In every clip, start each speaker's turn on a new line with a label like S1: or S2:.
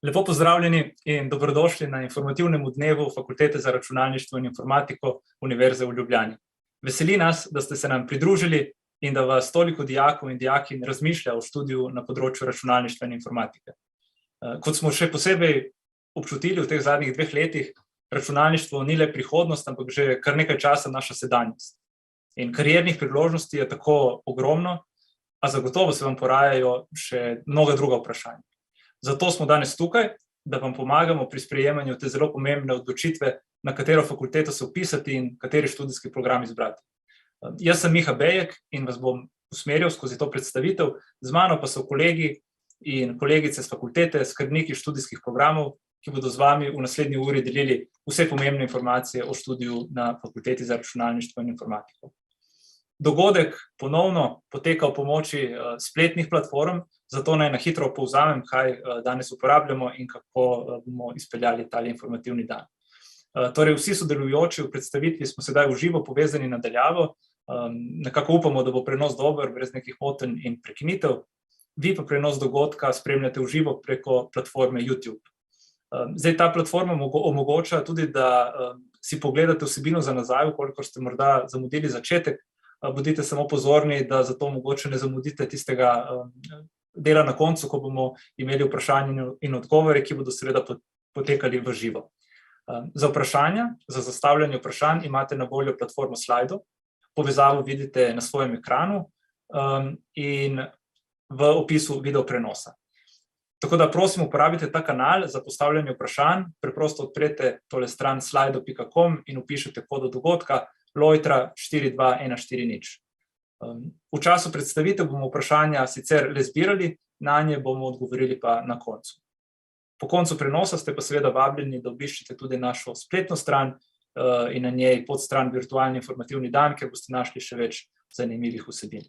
S1: Lepo pozdravljeni in dobrodošli na informativnem dnevu Fakultete za računalništvo in informatiko Univerze v Ljubljani. Veseli nas, da ste se nam pridružili in da vas toliko dijakov in dijakinj razmišlja o študiju na področju računalništva in informatike. Kot smo še posebej občutili v teh zadnjih 2 letih, računalništvo ni le prihodnost, ampak že kar nekaj časa naša sedanjost. In kariernih priložnosti je tako ogromno, a zagotovo se vam porajajo še mnoga druga vprašanja. Zato smo danes tukaj, da vam pomagamo pri sprejemanju te zelo pomembne odločitve, na katero fakulteto se vpisati in kateri študijski program izbrati. Jaz sem Miha Bejek in vas bom usmeril skozi to predstavitev, z mano pa so kolegi in kolegice z fakultete, skrbniki študijskih programov, ki bodo z vami v naslednji uri delili vse pomembne informacije o študiju na Fakulteti za računalništvo in informatiko. Dogodek ponovno poteka v pomoči spletnih platform, zato naj na hitro povzamem, kaj danes uporabljamo in kako bomo izpeljali tale informativni dan. Torej, vsi sodelujoči v predstavitvi smo sedaj v živo povezani na daljavo, nekako upamo, da bo prenos dober, brez nekih motenj in prekinitev. Vi pa prenos dogodka spremljate v živo preko platforme YouTube. Zdaj, ta platforma omogoča tudi, da si pogledate vsebino za nazaj, kolikor ste morda zamudili začetek. Bodite samo pozorni, da zato mogoče ne zamudite tistega dela na koncu, ko bomo imeli vprašanja in odgovore, ki bodo seveda potekali v živo. Za vprašanja, za zastavljanje vprašanj imate na voljo platformo Slido, povezavo vidite na svojem ekranu in v opisu video prenosa. Tako da prosim, uporabite ta kanal za postavljanje vprašanj, preprosto odprete tole stran slido.com in vpišete kodo dogodka Lojtra 42140. V času predstavitev bomo vprašanja sicer le zbirali, na nje bomo odgovorili pa na koncu. Po koncu prenosa ste pa seveda vabljeni, da obiščete tudi našo spletno stran in na njej podstran Virtualni informativni dan, kjer boste našli še več zanimivih vsebin.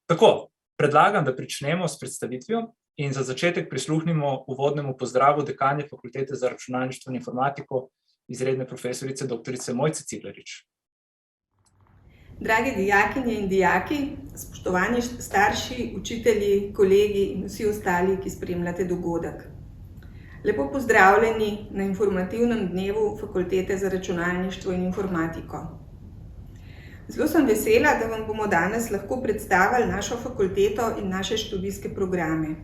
S1: Tako, predlagam, da pričnemo s predstavitvijo in za začetek prisluhnimo uvodnemu pozdravu dekanje Fakultete za računalništvo in informatiko, izredne profesorice dr. Mojce Ciglarič.
S2: Drage dijakinje in dijaki, spoštovani starši, učitelji, kolegi in vsi ostali, ki spremljate dogodek. Lepo pozdravljeni na informativnem dnevu Fakultete za računalništvo in informatiko. Zelo sem vesela, da vam bomo danes lahko predstavili našo fakulteto in naše študijske programe.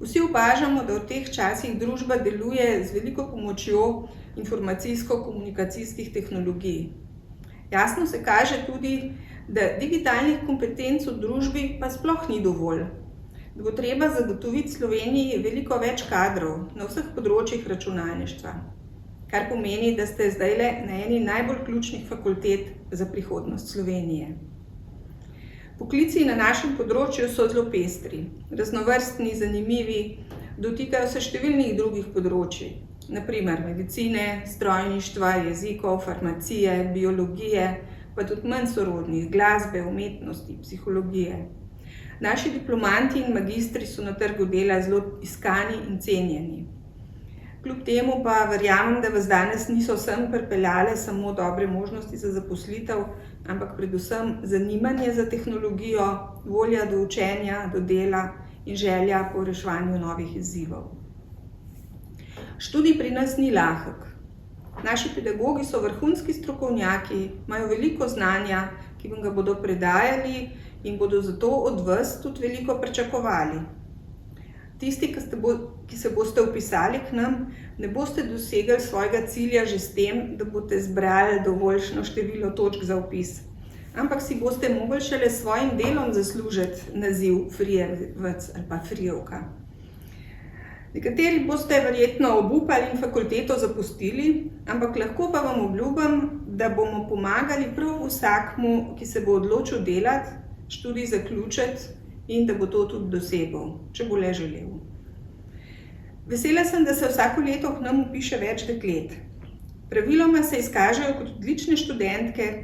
S2: Vsi opažamo, da v teh časih družba deluje z veliko pomočjo informacijsko-komunikacijskih tehnologij. Jasno se kaže tudi, da digitalnih kompetenc v družbi pa sploh ni dovolj. Da bo treba zagotoviti Sloveniji veliko več kadrov na vseh področjih računalništva, kar pomeni, da ste zdajle na eni najbolj ključnih fakultet za prihodnost Slovenije. Poklici na našem področju so zelo pestri, raznovrstni, zanimivi, dotikajo se številnih drugih področij, na primer medicine, strojništva, jezikov, farmacije, biologije, pa tudi manj sorodnih, glasbe, umetnosti, psihologije. Naši diplomanti in magistri so na trgu dela zelo iskani in cenjeni. Kljub temu pa verjamem, da vas danes niso sem pripeljale samo dobre možnosti za zaposlitev, ampak predvsem zanimanje za tehnologijo, volja do učenja, do dela in želja po reševanju novih izzivov. Študij pri nas ni lahek. Naši pedagogi so vrhunski strokovnjaki, imajo veliko znanja, ki vam ga bodo predajali in bodo zato od vas tudi veliko pričakovali. Tisti, ki se boste vpisali k nam, ne boste dosegli svojega cilja že s tem, da boste zbrali dovoljšno število točk za vpis, ampak si boste mogli šele s svojim delom zaslužiti naziv frijevec ali pa frijevka. Nekateri boste verjetno obupali in fakulteto zapustili, ampak lahko pa vam obljubim, da bomo pomagali prav vsakmu, ki se bo odločil delati, študij zaključiti in da bo to tudi dosegel, če bo le želel. Vesela sem, da se vsako leto k nam vpiše več deklet. Praviloma se izkažejo kot odlične študentke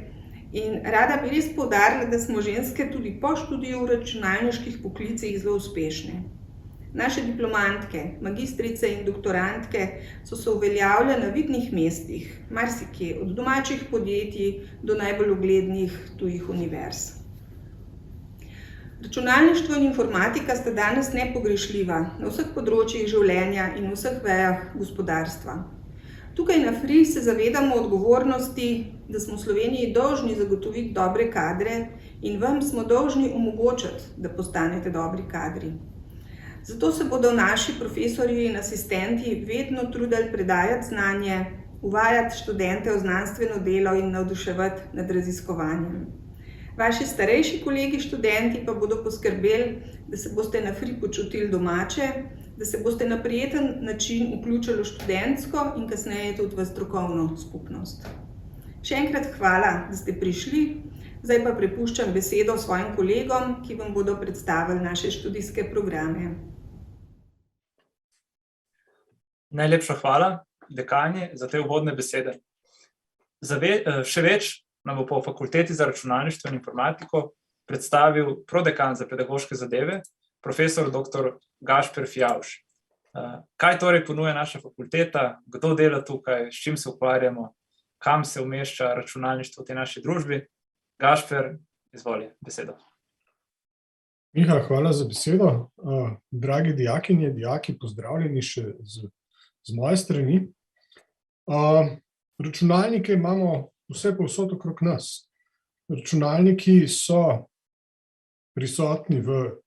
S2: in rada bi res poudarila, da smo ženske tudi po študiju v računalniških poklicih zelo uspešne. Naše diplomantke, magistrice in doktorantke so se uveljavile na vidnih mestih, marsikje, od domačih podjetij do najbolj uglednih tujih univerz. Računalništvo in informatika sta danes nepogrešljiva na vseh področjih življenja in vseh vejah gospodarstva. Tukaj na FRI se zavedamo odgovornosti, da smo v Sloveniji dolžni zagotoviti dobre kadre in vam smo dolžni omogočiti, da postanete dobri kadri. Zato se bodo naši profesorji in asistenti vedno trudili predajati znanje, uvajati študente v znanstveno delo in navduševati nad raziskovanjem. Vaši starejši kolegi študenti pa bodo poskrbeli, da se boste na FRI počutili domače, da se boste na prijeten način vključili v študentsko in kasneje tudi v strokovno skupnost. Še enkrat hvala, da ste prišli, zdaj pa prepuščam besedo svojim kolegom, ki vam bodo predstavili naše študijske programe.
S1: Najlepša hvala, dekanje, za te uvodne besede. Še več nam bo po Fakulteti za računalništvo in informatiko predstavil prodekan za pedagoške zadeve, profesor dr. Gašper Fijavž. Kaj torej ponuja naša fakulteta, kdo dela tukaj, s čim se ukvarjamo, kam se umešča računalništvo v tej naši družbi? Gašper, izvoli, besedo.
S3: Miha, hvala za besedo. Dragi dijakinje, dijaki, pozdravljeni še z moje strani. Računalnike imamo vse povsod okrog nas. Računalniki so prisotni v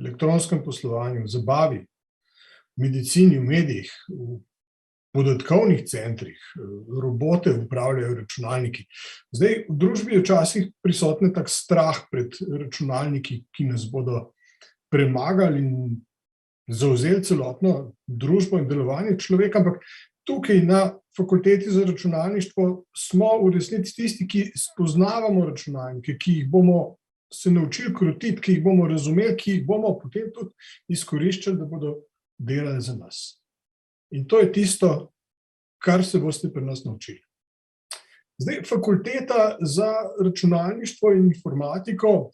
S3: elektronskem poslovanju, v zabavi, v medicini, v medijih, v podatkovnih centrih, robote upravljajo računalniki. Zdaj, v družbi je včasih prisotne tak strah pred računalniki, ki nas bodo premagali in zavzeli celotno družbo in delovanje človeka, ampak tukaj na Fakulteti za računalništvo smo v resnici tisti, ki spoznavamo računalnike, ki jih bomo se naučili krotiti, ki jih bomo razumeli, ki jih bomo potem tudi izkoriščali, da bodo delali za nas. In to je tisto, kar se boste pri nas naučili. Zdaj, Fakulteta za računalništvo in informatiko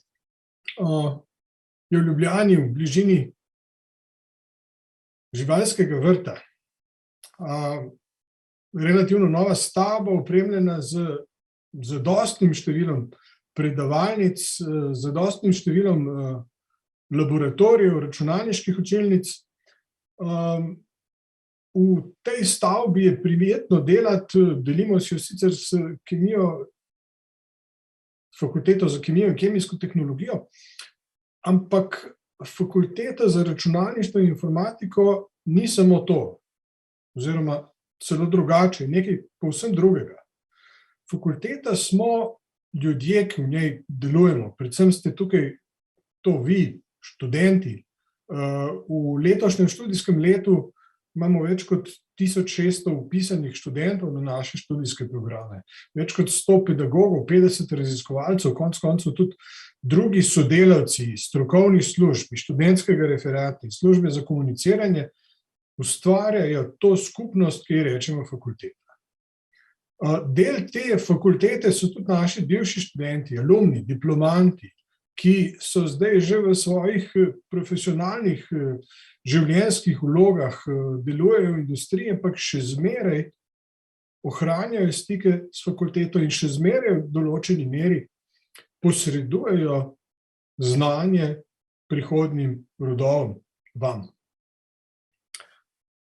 S3: je v Ljubljani, v bližini živalskega vrta. Relativno nova stavba, opremljena z zadostnim številom predavalnic, z zadostnim številom laboratorijev, računalniških učilnic. V tej stavbi je prijetno delati, delimo si jo sicer s Fakulteto za kemijo in kemijsko tehnologijo, ampak Fakulteta za računalništvo in informatiko ni samo to, oziroma celo drugače, nekaj povsem drugega. Fakulteta smo ljudje, ki v njej delujemo, predvsem ste tukaj to vi, študenti. V letošnjem študijskem letu imamo več kot 1600 vpisanih študentov na naše študijske programe, več kot 100 pedagogov, 50 raziskovalcev, konec koncev tudi drugi sodelavci strokovnih služb, študentskega referata, službe za komuniciranje, ustvarjajo to skupnost, ki ji rečemo fakulteta. Del te fakultete so tudi naši bivši študenti, alumni, diplomanti, ki so zdaj že v svojih profesionalnih življenjskih vlogah, delujejo v industriji, ampak še zmeraj ohranjajo stike s fakulteto in še zmeraj v določeni meri posredujejo znanje prihodnjim rodovom vam.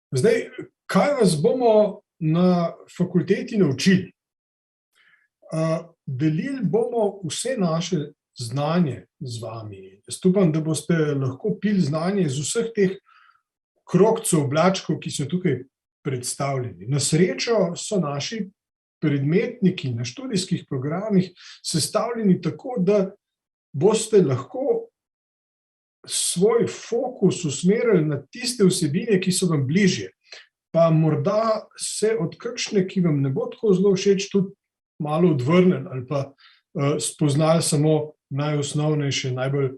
S3: Zdaj, kaj vas bomo na fakulteti naučili? Delili bomo vse naše znanje z vami. Jaz upam, da boste lahko pili znanje iz vseh teh krogcev, oblačkov, ki so tukaj predstavljeni. Na srečo so naši predmetniki na študijskih programih sestavljeni tako, da boste lahko svoj fokus usmerili na tiste vsebine, ki so vam bližje. Pa morda se od kakšne, ki vam ne bo tako zelo všeč, tudi malo odvrnili ali pa spoznali samo najosnovnejše, najbolj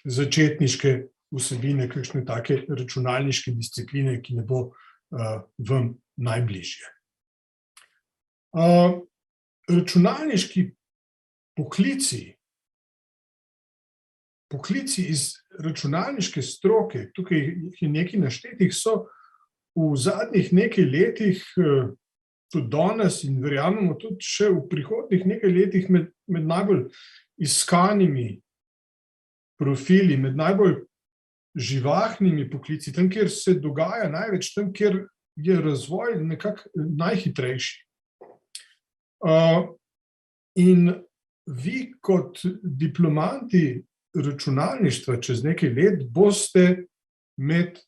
S3: začetniške vsebine, kakšne take računalniške discipline, ki ne bo vam najbližje. Računalniški poklici iz računalniške stroke, tukaj je nekaj naštetih, so v zadnjih nekaj letih, tudi danes in verjamemo tudi še v prihodnjih nekaj letih med najbolj iskanimi profili, med najbolj živahnimi poklici, tam, kjer se dogaja največ, tam, kjer je razvoj nekako najhitrejši. In vi kot diplomanti računalništva čez nekaj let boste med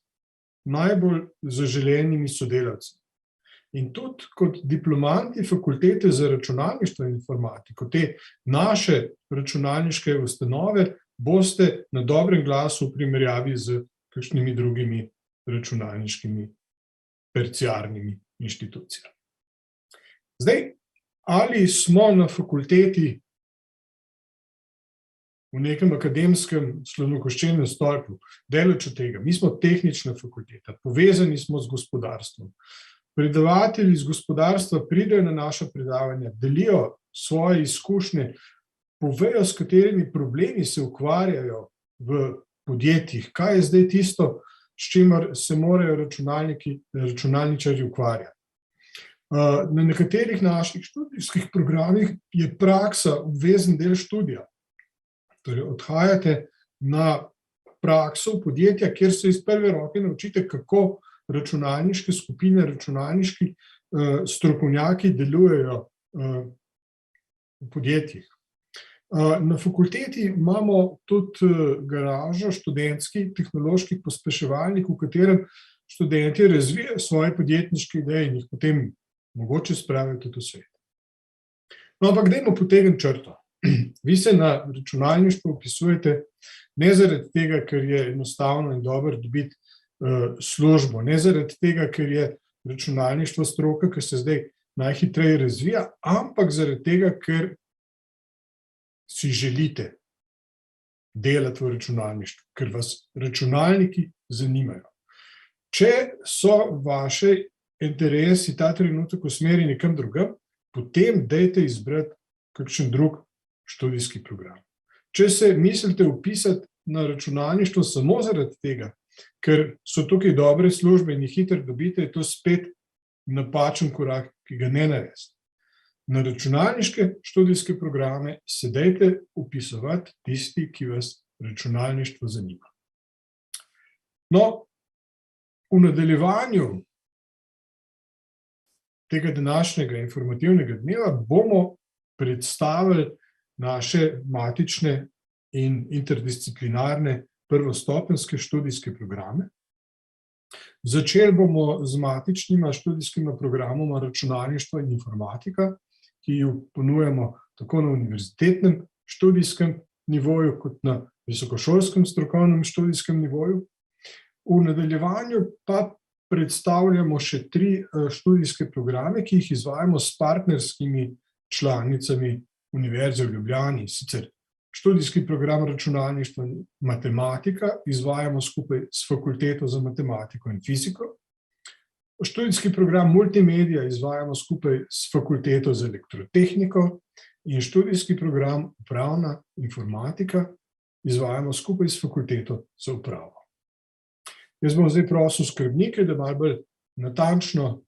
S3: najbolj zaželenimi sodelavci. In tudi kot diplomanti fakultete za računalništvo in informatiko, te naše računalniške ustanove, boste na dobrem glasu v primerjavi z kakšnimi drugimi računalniškimi terciarnimi inštitucijami. Zdaj, ali smo na fakulteti v nekem akademskem slonokoščenem stolpu, daleč od tega. Mi smo tehnična fakulteta, povezani smo z gospodarstvom. Predavatelji iz gospodarstva pridejo na naša predavanja, delijo svoje izkušnje, povejo, s katerimi problemi se ukvarjajo v podjetjih, kaj je zdaj tisto, s čimer se morajo računalničarji ukvarjati. Na nekaterih naših študijskih programih je praksa obvezen del študija. Torej, odhajate na prakso v podjetja, kjer se iz prve roke naučite, kako računalniške skupine, računalniški strokovnjaki delujejo v podjetjih. Na fakulteti imamo tudi garažo, študentski tehnološki pospeševalnik, v katerem študenti razvijajo svoje podjetniške ideje in jih potem mogoče spravijo tudi v svet. No, ampak dajmo potegniti črto. Vi se na računalništvu vpisujete ne zaradi tega, ker je enostavno in dobro dobiti službo, ne zaradi tega, ker je računalništvo stroka, ki se zdaj najhitreje razvija, ampak zaradi tega, ker si želite delati v računalništvu, ker vas računalniki zanimajo. Če so vaše interesi ta trenutek usmerjeni kam drugam, potem dajte izbrati kakšen drug študijski program. Če se mislite vpisati na računalništvo samo zaradi tega, ker so tukaj dobre službe in jih hitro dobite, je to spet napačen korak, ki ga ne naredite. Na računalniške študijske programe se dajte vpisovati tisti, ki vas računalništvo zanima. No, v nadaljevanju tega današnjega informativnega dneva bomo predstavili naše matične in interdisciplinarne prvostopenjske študijske programe. Začeli bomo z matičnima študijskima programoma računalništvo in informatika, ki jo ponujamo tako na univerzitetnem študijskem nivoju kot na visokošolskem strokovnem študijskem nivoju. V nadaljevanju pa predstavljamo še 3 študijske programe, ki jih izvajamo s partnerskimi članicami Univerze v Ljubljani. Sicer študijski program računalništva in matematika izvajamo skupaj s Fakulteto za matematiko in fiziko. Študijski program multimedija izvajamo skupaj s Fakulteto za elektrotehniko in študijski program upravna informatika izvajamo skupaj s Fakulteto za upravo. Jaz bom zdaj prosil skrbnike, da malo bolj natančno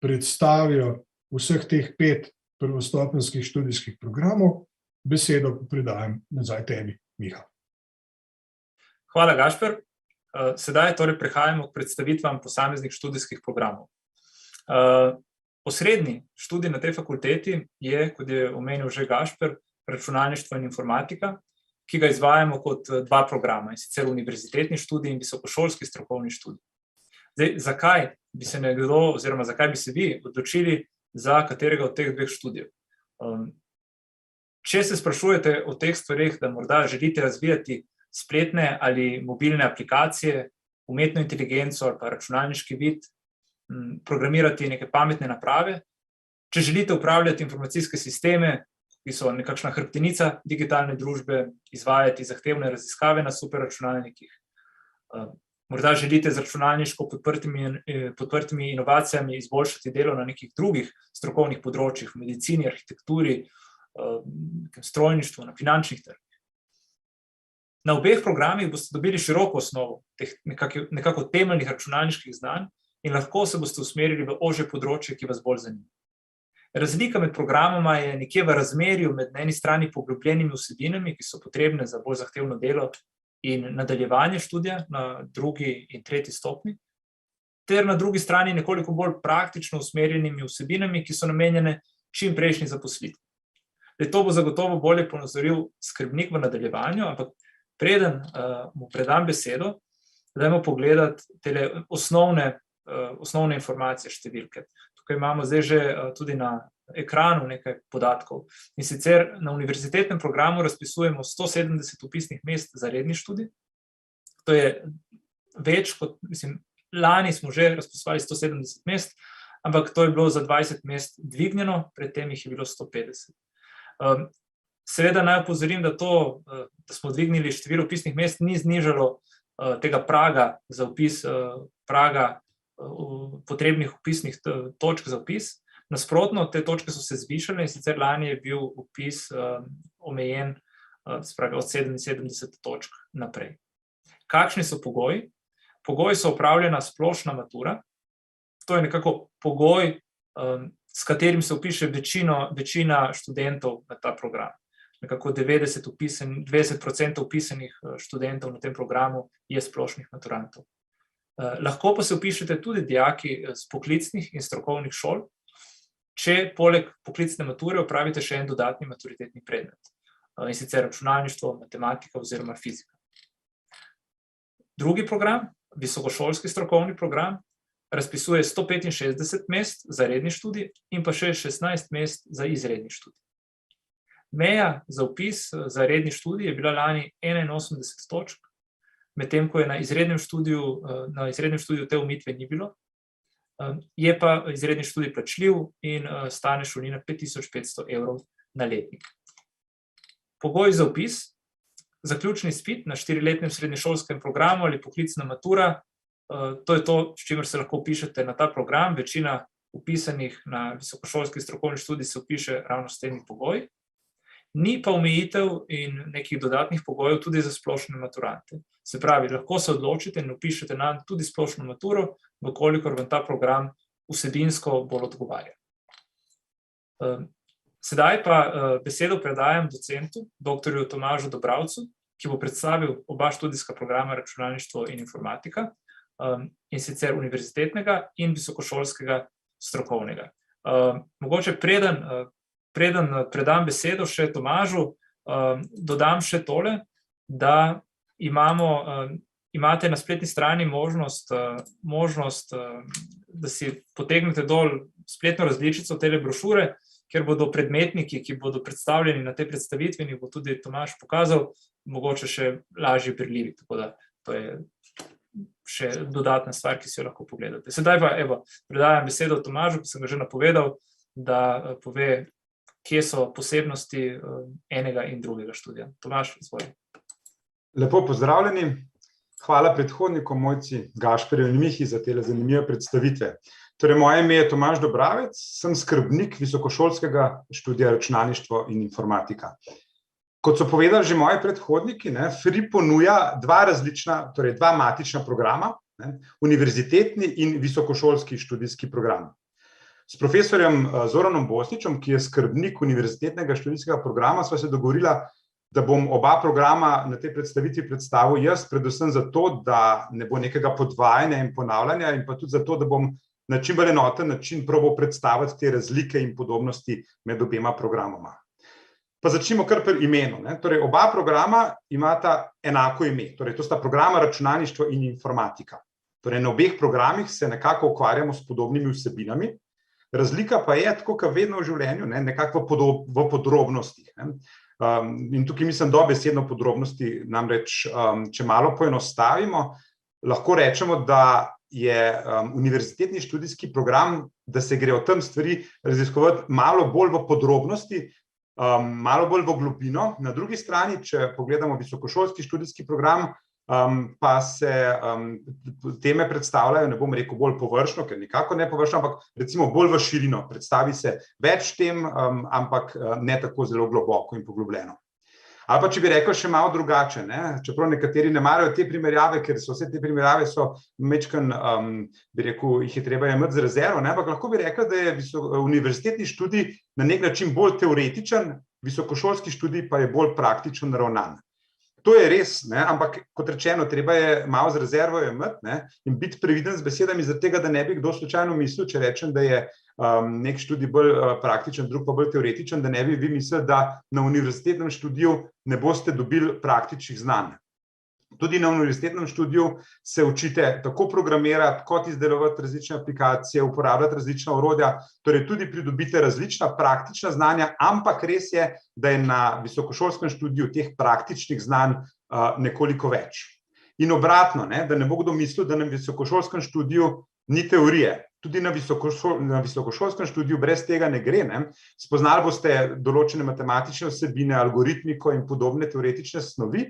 S3: predstavijo vseh teh 5 prvostopenjskih študijskih programov. Besedo predajam nazaj tebi, Miha.
S1: Hvala, Gašper. Sedaj torej prehajamo k predstavitvam posameznih študijskih programov. Osrednji študij na tej fakulteti je, kot je omenil že Gašper, računalništvo in informatika, ki ga izvajamo kot 2 programa, in sicer univerzitetni študij in visokošolski strokovni študij. Zdaj, zakaj bi se nekdo, oziroma zakaj bi se vi odločili za katerega od teh 2 študijev? Če se sprašujete o teh stvareh, da morda želite razvijati spletne ali mobilne aplikacije, umetno inteligenco ali pa računalniški vid, programirati neke pametne naprave, če želite upravljati informacijske sisteme, ki so nekakšna hrbtenica digitalne družbe, izvajati zahtevne raziskave na superračunalnikih, morda želite z računalniško podprtimi inovacijami izboljšati delo na nekih drugih strokovnih področjih, v medicini, arhitekturi, strojništvu, na finančnih trgih. Na obeh programih boste dobili široko osnovo teh nekako temeljnih računalniških znanj in lahko se boste usmerili v ožje področje, ki vas bolj zanima. Razlika med programoma je nekje v razmerju med na eni strani poglobljenimi vsebinami, ki so potrebne za bolj zahtevno delo in nadaljevanje študija na drugi in tretji stopnji, ter na drugi strani nekoliko bolj praktično usmerjenimi vsebinami, ki so namenjene čim prejšnji zaposlitvi. To bo zagotovo bolje ponazoril skrbnik v nadaljevanju, ampak preden mu predam besedo, dajmo pogledati tele osnovne informacije številke. Tukaj imamo zdaj že tudi na ekranu nekaj podatkov. In sicer na univerzitetnem programu razpisujemo 170 vpisnih mest za redni študij. To je več kot, lani smo že razpisovali 170 mest, ampak to je bilo za 20 mest dvignjeno, predtem jih je bilo 150. Seveda naj opozorim, da smo dvignili število vpisnih mest, ni znižalo tega praga za vpis, praga potrebnih vpisnih točk za vpis. Nasprotno, te točke so se zvišale in sicer lani je bil vpis omejen od 77 točk naprej. Kakšni so pogoji? Pogoji so opravljena splošna matura. To je nekako pogoj, s katerim se vpiše večina študentov na ta program. Nekako 90% vpisanih študentov na tem programu je splošnih maturantov. Lahko pa se vpišete tudi dijaki z poklicnih in strokovnih šol, če poleg poklicne mature opravite še en dodatni maturitetni predmet, in sicer računalništvo, matematika oziroma fizika. Drugi program, visokošolski strokovni program, razpisuje 165 mest za redni študij in pa še 16 mest za izredni študij. Meja za vpis za redni študij je bila lani 81 točk, medtem ko je na izrednem študiju te omitve ni bilo. Je pa izredni študij plačljiv in stane šolnina 5500 evrov na letnik. Pogoj za vpis, zaključni izpit na 4-letnem srednješolskem programu ali poklicna matura, to je to, s čimer se lahko vpišete na ta program. Večina vpisanih na visokošolski strokovni študij se vpiše ravno s temi pogoji. Ni pa omejitev in nekih dodatnih pogojev tudi za splošne maturante. Se pravi, lahko se odločite in vpišete na tudi splošno maturo, vkolikor vam ta program vsebinsko bolj odgovarja. Sedaj pa besedo predajam docentu, doktorju Tomažu Dobravcu, ki bo predstavil oba študijska programa računalništvo in informatika, in sicer univerzitetnega in visokošolskega strokovnega. Mogoče preden predam besedo še Tomažu, dodam še tole, da imate na spletni strani možnost, da si potegnete dol spletno različico tele brošure, ker bodo predmetniki, ki bodo predstavljeni na tej predstavitvi, in bo tudi Tomaž pokazal, mogoče še lažje berljivi, tako da to je še dodatna stvar, ki si jo lahko pogledate. Sedaj pa predajam besedo Tomažu, ki sem ga že napovedal, da pove, kje so posebnosti enega in drugega študija. Tomaž, izvoli.
S4: Lepo pozdravljeni. Hvala predhodnikom Mojci, Gašperju in Mihi za tele zanimive predstavitve. Torej, moje ime je Tomaž Dobravec, sem skrbnik visokošolskega študija računalništvo in informatika. Kot so povedali že moji predhodniki, FRI ponuja dva matična programa, univerzitetni in visokošolski študijski program. S profesorjem Zoranom Bosničem, ki je skrbnik univerzitetnega študijskega programa, sva se dogovorila, da bom oba programa na tej predstavitvi predstavil jaz, predvsem zato, da ne bo nekega podvajanja in ponavljanja, in pa tudi zato, da bom na čim bolj enoten način probal predstaviti te razlike in podobnosti med obema programoma. Pa začnimo kar pri imenu. Torej, oba programa imata enako ime, torej to sta programa računalništvo in informatika. Torej, na obeh programih se nekako ukvarjamo s podobnimi vsebinami. Razlika pa je, tako kot vedno v življenju, nekako v podrobnostih. In tukaj mislim dobesedno podrobnosti, namreč, če malo poenostavimo, lahko rečemo, da je univerzitetni študijski program, da se gre o tem stvari raziskovati malo bolj v podrobnosti, malo bolj v globino. Na drugi strani, če pogledamo visokošolski študijski program, pa se teme predstavljajo, ne bom rekel bolj površno, ker nikako ne površno, ampak recimo bolj v širino. Predstavi se več tem, ampak ne tako zelo globoko in poglobljeno. Ali pa, če bi rekel še malo drugače, čeprav nekateri ne marajo te primerjave, ker so vse te primerjave majčkeno, bi rekel, jih je treba imeti z rezervo, ampak lahko bi rekel, da je univerzitetni študij na nek način bolj teoretičen, visokošolski študij pa je bolj praktično naravnan. To je res, ampak kot rečeno, treba je malo z rezervo imeti in biti previden z besedami, zaradi tega, da ne bi kdo slučajno mislil, če rečem, da je nek študij bolj praktičen, drug pa bolj teoretičen, da ne bi vi mislili, da na univerzitetnem študiju ne boste dobili praktičnih znanj. Tudi na univerzitetnem študiju se učite tako programirati, kot izdelovati različne aplikacije, uporabljati različna orodja, torej tudi pridobite različna praktična znanja, ampak res je, da je na visokošolskem študiju teh praktičnih znanj nekoliko več. In obratno, da ne bo kdo mislil, da na visokošolskem študiju ni teorije. Tudi na visokošolskem študiju brez tega ne gre. Spoznali boste določene matematične vsebine, algoritmiko in podobne teoretične snovi,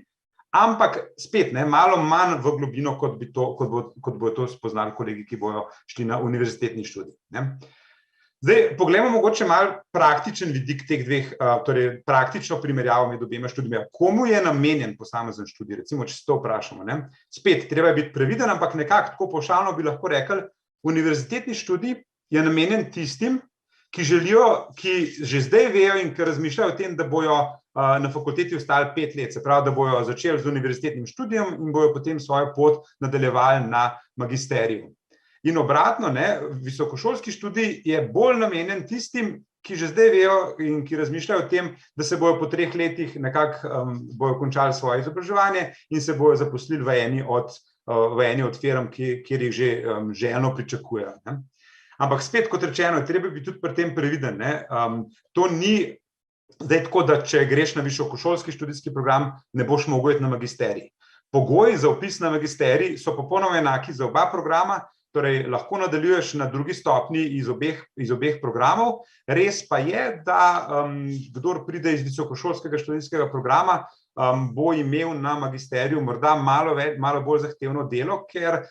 S4: ampak spet malo manj v globino, kot bojo to spoznali kolegi, ki bojo šli na univerzitetni študij. Zdaj, poglejmo mogoče malo praktičen vidik teh dveh, torej praktično primerjavo med obema študijama. Komu je namenjen posamezen študij, recimo, če se to vprašamo. Spet, treba je biti previden, ampak nekako tako pavšalno bi lahko rekli, univerzitetni študij je namenjen tistim, ki že zdaj vejo in ki razmišljajo o tem, da bojo na fakulteti ostali 5 let, se pravi, da bojo začeli z univerzitetnim študijem in bojo potem svojo pot nadaljevali na magisteriju. In obratno, visokošolski študij je bolj namenjen tistim, ki že zdaj vejo in ki razmišljajo o tem, da se bojo po 3 letih nekako bojo končali svoje izobraževanje in se bojo zaposlili v eni od firm, kjer jih že željno pričakujejo. Ampak spet, kot rečeno, treba biti tudi pri tem previden. To ni zdaj tako, da če greš na visokošolski študijski program, ne boš mogel iti na magisterij. Pogoji za vpis na magisterij so popolnoma enaki za oba programa, torej lahko nadaljuješ na drugi stopnji iz obeh programov. Res pa je, da kdor pride iz visokošolskega študijskega programa, bo imel na magisteriju morda malo bolj zahtevno delo, ker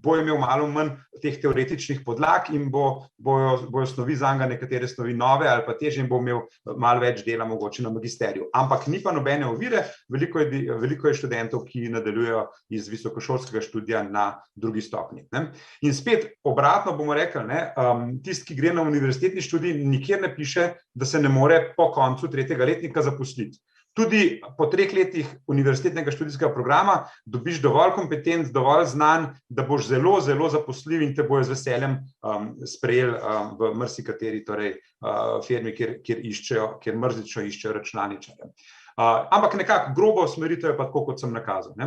S4: bo imel malo manj teh teoretičnih podlag in bojo snovi zanj nekatere snovi nove ali pa težje in bo imel malo več dela mogoče na magisteriju. Ampak ni pa nobene ovire, veliko je študentov, ki nadaljujejo iz visokošolskega študija na drugi stopnji. In spet obratno bomo rekli, tisti, ki gre na univerzitetni študij, nikjer ne piše, da se ne more po koncu 3. letnika zaposliti. Tudi po 3 letih univerzitetnega študijskega programa dobiš dovolj kompetenc, dovolj znanj, da boš zelo, zelo zaposljiv in te bojo z veseljem sprejeli v marsikateri firmi, kjer mrzlično iščejo računalničarje. Ampak nekako grobo usmeritev je pa tako, kot sem nakazal.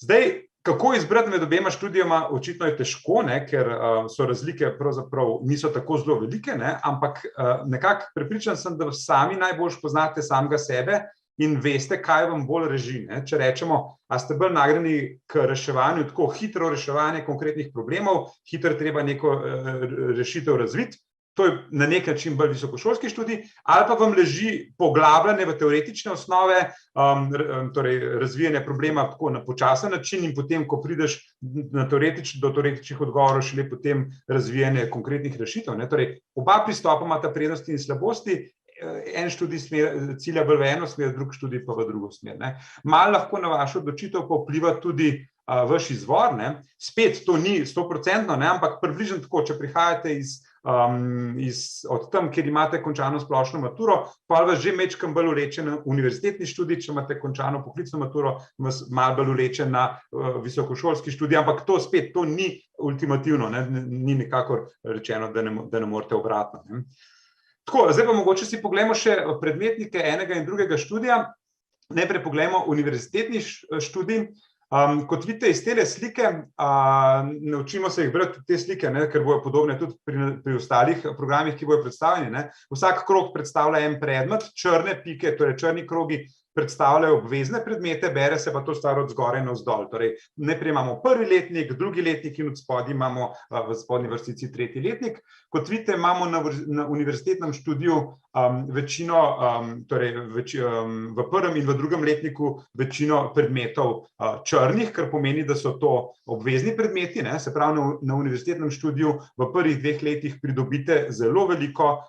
S4: Zdaj, kako izbrati med obema študijama, očitno je težko, ker so razlike pravzaprav niso tako zelo velike, ampak nekako prepričan sem, da sami najbolj poznate samega sebe in veste, kaj vam bolj reži. Če rečemo, a ste bolj nagnjeni k reševanju, tako hitro reševanje konkretnih problemov, hitro treba neko rešitev razviti, to je na nek način bolj visokošolski študij, ali pa vam leži poglabljanje v teoretične osnove, torej razvijanje problema tako na počasen način in potem, ko prideš do teoretičnih odgovorov, šele potem razvijanje konkretnih rešitev. Torej, oba pristopa imata prednosti in slabosti, en študij cilja bolj v eno smer, drug študij pa v drugo smer. Malo lahko na vašo odločitev pa vpliva tudi vaš izvor. Spet to ni 100%, ampak približno tako, če prihajate od tam, kjer imate končano splošno maturo, pa vas že majčkeno bolj vleče na univerzitetni študij, če imate končano poklicno maturo, vas malo bolj vleče na visokošolski študij, ampak to spet, to ni ultimativno, ni nikakor rečeno, da ne morete obratno. Tako, zdaj pa mogoče si poglejmo še predmetnike enega in drugega študija. Najprej poglejmo univerzitetni študij. Kot vidite iz tele slike, naučimo se jih brati te slike, ker bojo podobne tudi pri ostalih programih, ki bojo predstavljeni. Vsak krog predstavlja en predmet, črne pike, torej črni krogi, predstavljajo obvezne predmete, bere se pa to stvar od zgoraj navzdol. Torej, najprej imamo 1. letnik, 2. letnik in od spodaj imamo v spodnji vrstici 3. letnik. Kot vidite, imamo na univerzitetnem študiju večino, torej v 1. in v 2. letniku večino predmetov črnih, kar pomeni, da so to obvezni predmeti, se pravi na univerzitetnem študiju v prvih 2 letih pridobite zelo veliko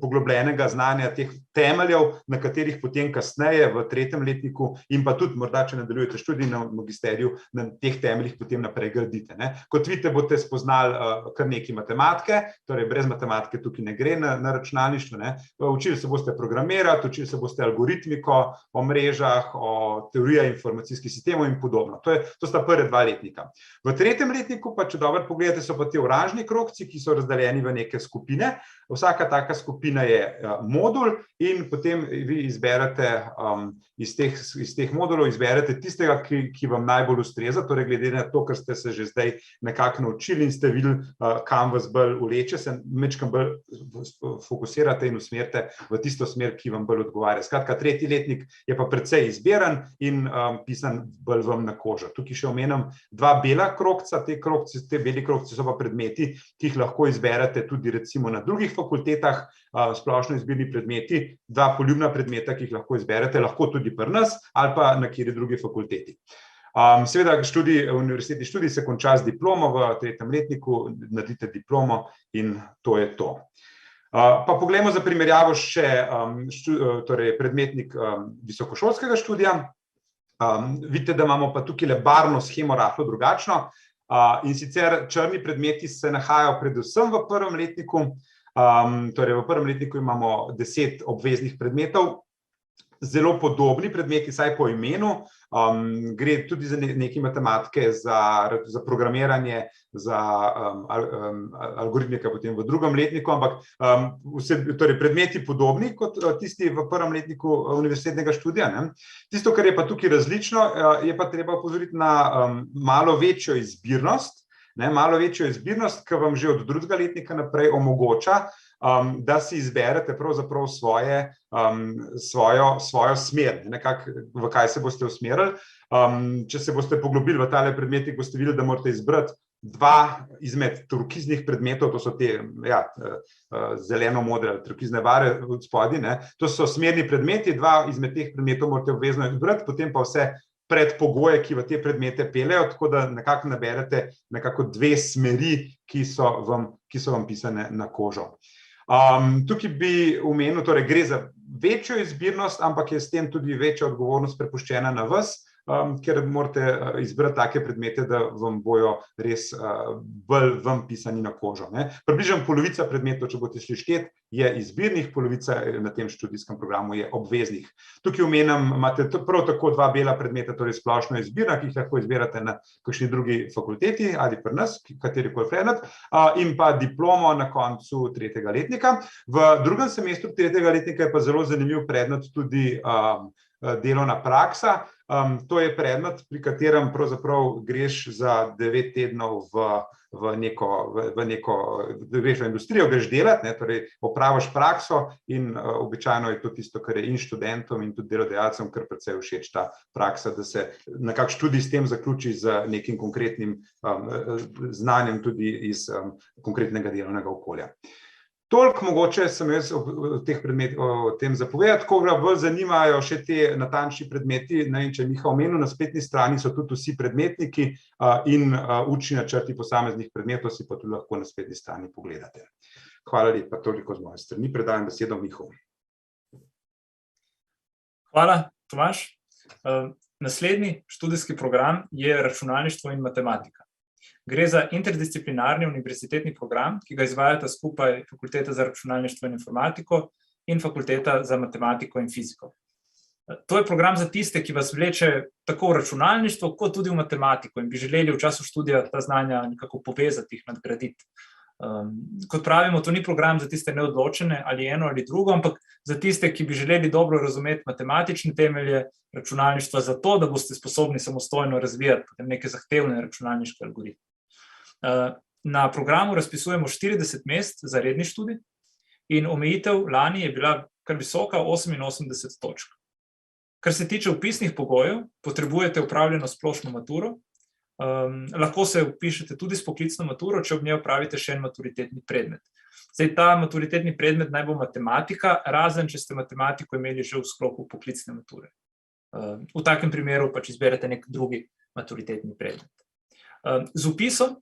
S4: poglobljenega znanja teh temeljev, na katerih potem kasneje kasneje v 3. letniku in pa tudi morda, če nadaljujete študij na magisteriju, na teh temeljih potem naprej gradite. Kot vidite, boste spoznali kar nekaj matematike, torej brez matematike tukaj ne gre na računalništvu. Učili se boste programirati, učili se boste algoritmiko, o mrežah, o teorijah informacijskih sistemov in podobno. To sta prve 2 letnika. V 3. letniku pa, če dobro pogledate, so pa ti oranžni krogci, ki so razdeljeni v neke skupine. Vsaka taka skupina je modul in potem vi izberete iz teh modulov izberete tistega, ki vam najbolj ustreza, torej glede na to, ker ste se že zdaj nekako naučili in ste videli, kam vas bolj vleče, se majčkeno bolj fokusirate in usmerite v tisto smer, ki vam bolj odgovarja. Skratka, 3. letnik je pa precej izbiran in pisan bolj vam na kožo. Tukaj še omenim 2 bela krogca, te beli krogci so pa predmeti, ki jih lahko izberete tudi recimo na drugih fakultetah, splošno izbirni predmeti, 2 poljubna predmeta, ki jih lahko izberete, lahko tudi pri nas ali pa na kateri drugi fakulteti. Seveda, univerzitetni študij se konča z diplomo v 3. letniku, naredite diplomo in to je to. Pa poglejmo za primerjavo še predmetnik visokošolskega študija. Vidite, da imamo pa tukaj barvno shemo rahlo drugačno. In sicer črni predmeti se nahajajo predvsem v 1. letniku. Torej v 1. letniku imamo 10 obveznih predmetov. Zelo podobni predmeti, saj po imenu, gre tudi za nekaj matematike, za programiranje, za algoritmika potem v 2. letniku, ampak torej predmeti podobni kot tisti v 1. letniku univerzitetnega študija. Tisto, kar je pa tukaj različno, je pa treba opozoriti na malo večjo izbirnost, ki vam že od 2. letnika naprej omogoča, da si izberete pravzaprav svojo smer, nekako v kaj se boste usmerili. Če se boste poglobili v tale predmetnik, boste videli, da morate izbrati 2 izmed turkiznih predmetov, to so te zeleno-modre, turkizne barve od spodaj, to so smerni predmeti, 2 izmed teh predmetov morate obvezno izbrati, potem pa vse predpogoje, ki v te predmete peljejo, tako da nekako naberete nekako 2 smeri, ki so vam pisane na kožo. Tukaj bi omenil, torej gre za večjo izbirnost, ampak je s tem tudi večja odgovornost prepuščena na vas, ker morate izbrati take predmete, da vam bojo res bolj vam pisani na kožo. Približno polovica predmetov, če boste šli štet, je izbirnih, polovica na tem študijskem programu je obveznih. Tukaj omenim, imate prav tako 2 bela predmeta, torej splošno izbirna, ki jih lahko izbirate na kakšni drugi fakulteti ali pri nas, katerikoli predmet, in pa diplomo na koncu 3. letnika. V 2. semestru 3. letnika je pa zelo zanimiv predmet tudi delovna praksa. To je predmet, pri katerem pravzaprav greš za 9 tednov v industrijo, greš delati, torej opraviš prakso in običajno je to tisto, kar je in študentom in tudi delodajalcem kar precej všeč ta praksa, da se nekako študij s tem zaključi z nekim konkretnim znanjem tudi iz konkretnega delovnega okolja. Toliko mogoče sem jaz o tem zapovedati, ko ga bolj zanimajo še te natančni predmeti, če jih omenil, na spletni strani so tudi vsi predmetniki in učni načrti posameznih predmetov si pa tudi lahko na spletni strani pogledate. Hvala lepa, toliko z moje strani, predajam besedo Mihu.
S1: Hvala, Tomaž. Naslednji študijski program je računalništvo in matematika. Gre za interdisciplinarni univerzitetni program, ki ga izvajata skupaj Fakulteta za računalništvo in informatiko in Fakulteta za matematiko in fiziko. To je program za tiste, ki vas vleče tako v računalništvo, kot tudi v matematiko in bi želeli v času študija ta znanja nekako povezati, jih nadgraditi. Kot pravimo, to ni program za tiste neodločene ali eno ali drugo, ampak za tiste, ki bi želeli dobro razumeti matematične temelje računalništva, zato da boste sposobni samostojno razvijati potem neke zahtevne računalniške algoritme. Na programu razpisujemo 40 mest za redni študij in omejitev lani je bila kar visoka, 88 točk. Kar se tiče vpisnih pogojev, potrebujete opravljeno splošno maturo, lahko se vpišete tudi s poklicno maturo, če ob njej opravite še en maturitetni predmet. Zdaj, ta maturitetni predmet naj bo matematika, razen če ste matematiko imeli že v sklopu poklicne mature. V takem primeru pač izberete nek drugi maturitetni predmet. Z vpisom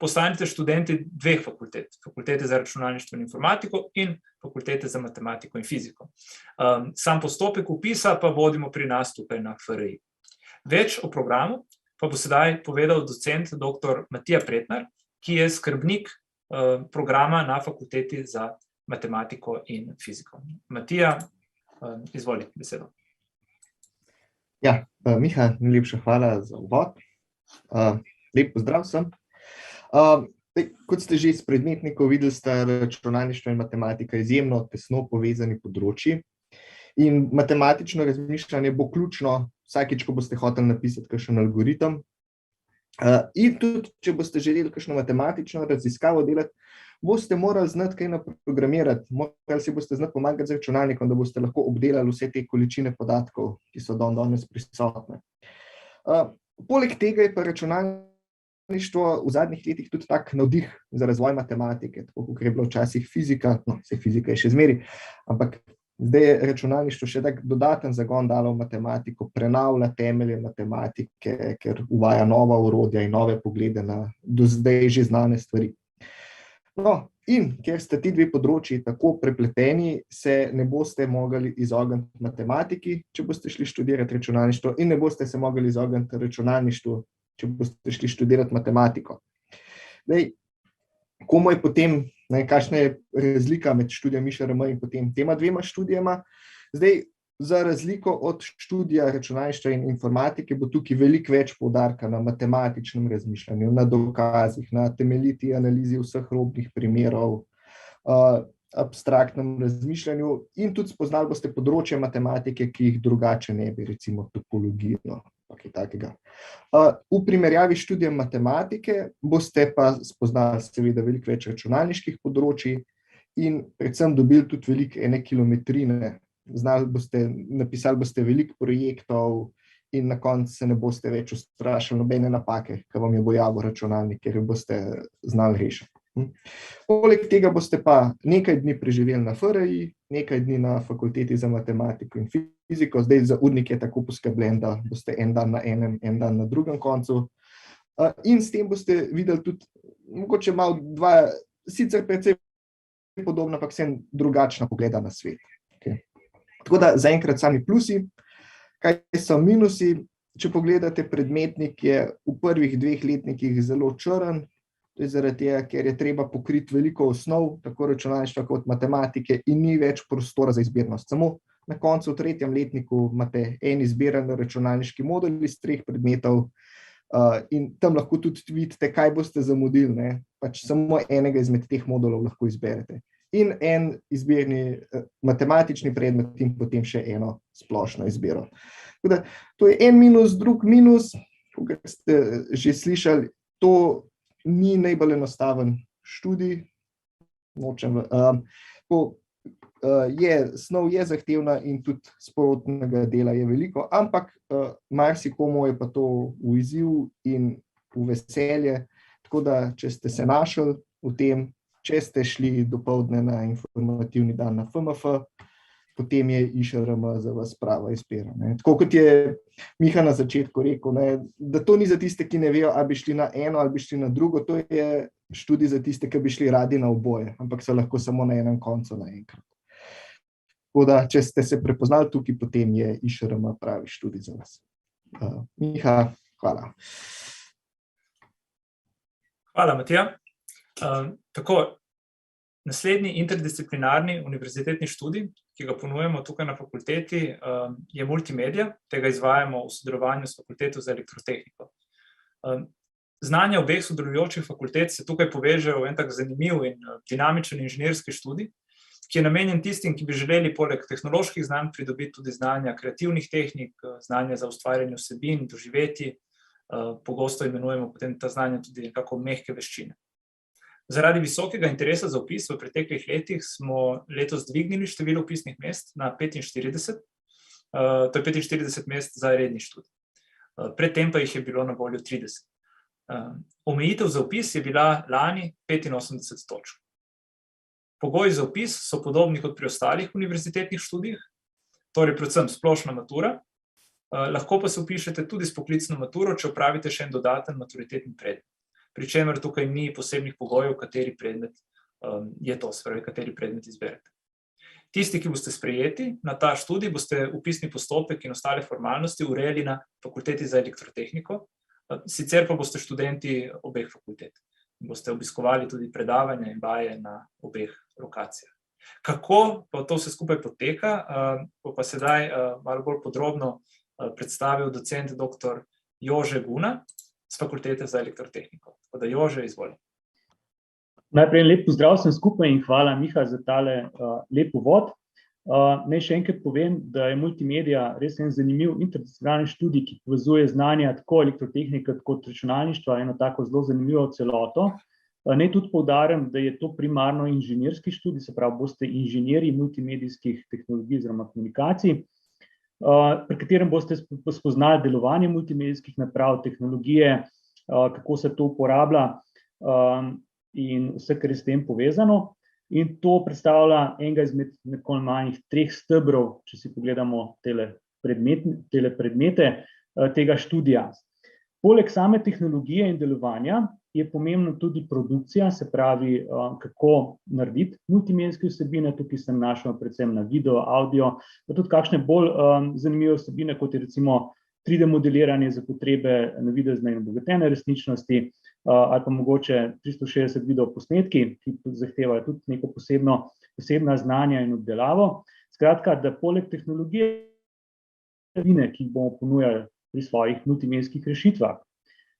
S1: postanete študenti dveh fakultet, fakultete za računalništvo in informatiko in fakultete za matematiko in fiziko. Sam postopek vpisa pa vodimo pri nas tukaj na FRI. Več o programu pa bo sedaj povedal docent dr. Matija Pretnar, ki je skrbnik programa na fakulteti za matematiko in fiziko. Matija, izvoli besedo.
S5: Ja, Miha, najlepša hvala za uvod. Lep pozdrav vsem. Kot ste že iz predmetnikov videli, sta računalništvo in matematika izjemno tesno povezani področji. In matematično razmišljanje bo ključno vsakič, ko boste hoteli napisati kakšen algoritem. In tudi, če boste želeli kakšno matematično raziskavo delati, boste morali znati kaj naprogramirati, morali si boste znati pomagati z računalnikom, da boste lahko obdelali vse te količine podatkov, ki so danes prisotne. Poleg tega je pa računalništvo v zadnjih letih tudi tak navdih za razvoj matematike, tako kot je bila včasih fizika, no, vse fizika je še zmeraj, ampak zdaj je računalništvo še tak dodaten zagon dalo v matematiko, prenavlja temelje matematike, ker uvaja nova orodja in nove poglede na do zdaj že znane stvari. No, in ker sta ti dve področji tako prepleteni, se ne boste mogli izogniti matematiki, če boste šli študirati računalništvo, in ne boste se mogli izogniti računalništvu, če boste šli študirati matematiko. Zdaj, komu je potem, kakšna je razlika med študijem IŠRM in potem tema dvema študijama? Zdaj, za razliko od študija računalništva in informatike bo tukaj veliko več poudarka na matematičnem razmišljanju, na dokazih, na temeljiti analizi vseh robnih primerov, abstraktnem razmišljanju in tudi spoznali boste področje matematike, ki jih drugače ne bi, recimo topologijo, kaj takega. V primerjavi s študijem matematike boste pa spoznali seveda veliko več računalniških področij in predvsem dobili tudi veliko ene kilometrine. Napisali boste veliko projektov in na koncu se ne boste več ustrašili nobene napake, ki vam je bo javil računalnik, ker jo boste znali rešiti. Poleg tega boste pa nekaj dni preživeli na FRI, nekaj dni na fakulteti za matematiko in fiziko. Zdaj za urnik je tako poskrbljen, da boste en dan na enem, en dan na drugem koncu. In s tem boste videli tudi mogoče malo dva, sicer precej podobna, pa vsem drugačna pogleda na svet. Okay. Tako da zaenkrat sami plusi. Kaj so minusi? Če pogledate, predmetnik je v prvih 2 letnikih zelo črn. To je zaradi tega, ker je treba pokriti veliko osnov, tako računalništva kot matematike, in ni več prostora za izbirnost. Samo na koncu v 3. letniku imate en izbiren računalniški modul iz 3 predmetov in tam lahko tudi vidite, kaj boste zamudili, ne? Pač samo enega izmed teh modulov lahko izberete. In en izbirni matematični predmet in potem še eno splošno izbiro. Tako da, to je en minus, drug minus, kot ste že slišali, to ni najbolj enostaven študij. Snov je zahtevna in tudi sprotnega dela je veliko, ampak marsikomu je pa to v izziv in v veselje. Tako da, če ste se našli v tem, če ste šli dopoldne na informativni dan na FMF, potem je IŠRM za vas prava izbira. Tako kot je Miha na začetku rekel, da to ni za tiste, ki ne vejo, ali bi šli na eno ali bi šli na drugo, to je študij za tiste, ki bi šli radi na oboje, ampak so lahko samo na enem koncu naenkrat. Tako da, če ste se prepoznali tukaj, potem je IŠRM pravi študij za vas. Miha, hvala.
S1: Hvala, Matija. Tako, naslednji interdisciplinarni univerzitetni študij, ki ga ponujamo tukaj na fakulteti, je multimedija. Tega izvajamo v sodelovanju s fakulteto za elektrotehniko. Znanja obeh sodelujočih fakultet se tukaj povežejo v en tak zanimiv in dinamičen inženirski študij, ki je namenjen tistim, ki bi želeli poleg tehnoloških znanj pridobiti tudi znanja kreativnih tehnik, znanja za ustvarjanje vsebin, doživetij. Pogosto imenujemo potem ta znanja tudi nekako mehke veščine. Zaradi visokega interesa za vpis v preteklih letih smo letos dvignili število vpisnih mest na 45, to je 45 mest za redni študij. Predtem pa jih je bilo na voljo 30. Omejitev za vpis je bila lani 85 točk. Pogoji za vpis so podobni kot pri ostalih univerzitetnih študijih, torej predvsem splošna matura, lahko pa se vpišete tudi s poklicno maturo, če opravite še en dodaten maturitetni predmet. pri čemer tukaj ni posebnih pogojev, kateri predmet je to, se pravi, kateri predmet izberete. Tisti, ki boste sprejeti na ta študij, boste vpisni postopek in ostale formalnosti urejali na Fakulteti za elektrotehniko, sicer pa boste študenti obeh fakultet. Boste obiskovali tudi predavanja in vaje na obeh lokacijah. Kako pa to vse skupaj poteka, bo pa sedaj malo bolj podrobno predstavil docent dr. Jože Guna z Fakultete za elektrotehniko. Tako da Jože, izvoli.
S6: Najprej lep pozdrav vsem skupaj in hvala, Miha, za tale lep uvod. Naj še enkrat povem, da je multimedija res en zanimiv interdisciplinarni študij, ki povezuje znanja tako elektrotehnike kot računalništva, eno tako zelo zanimivo celoto. Naj tudi poudarim, da je to primarno inženirski študij, se pravi, boste inženirji multimedijskih tehnologij oziroma komunikacij, pri katerem boste spoznali delovanje multimedijskih naprav, tehnologije, kako se to uporablja in vse, kar je s tem povezano. In to predstavlja enega izmed nekoliko manjih 3 stebrov, če si pogledamo tele predmete tega študija. Poleg same tehnologije in delovanja je pomembna tudi produkcija, se pravi, kako narediti multimedijske vsebine. Tukaj se nanašamo predvsem na video, audio, pa tudi kakšne bolj zanimive vsebine, kot je recimo 3D modeliranje za potrebe navidezne in obogatene resničnosti, ali pa mogoče 360 video posnetki, ki zahtevajo tudi neko posebna znanja in obdelavo. Skratka, da poleg tehnologije, ki jih bomo ponujali pri svojih multimedijskih rešitvah.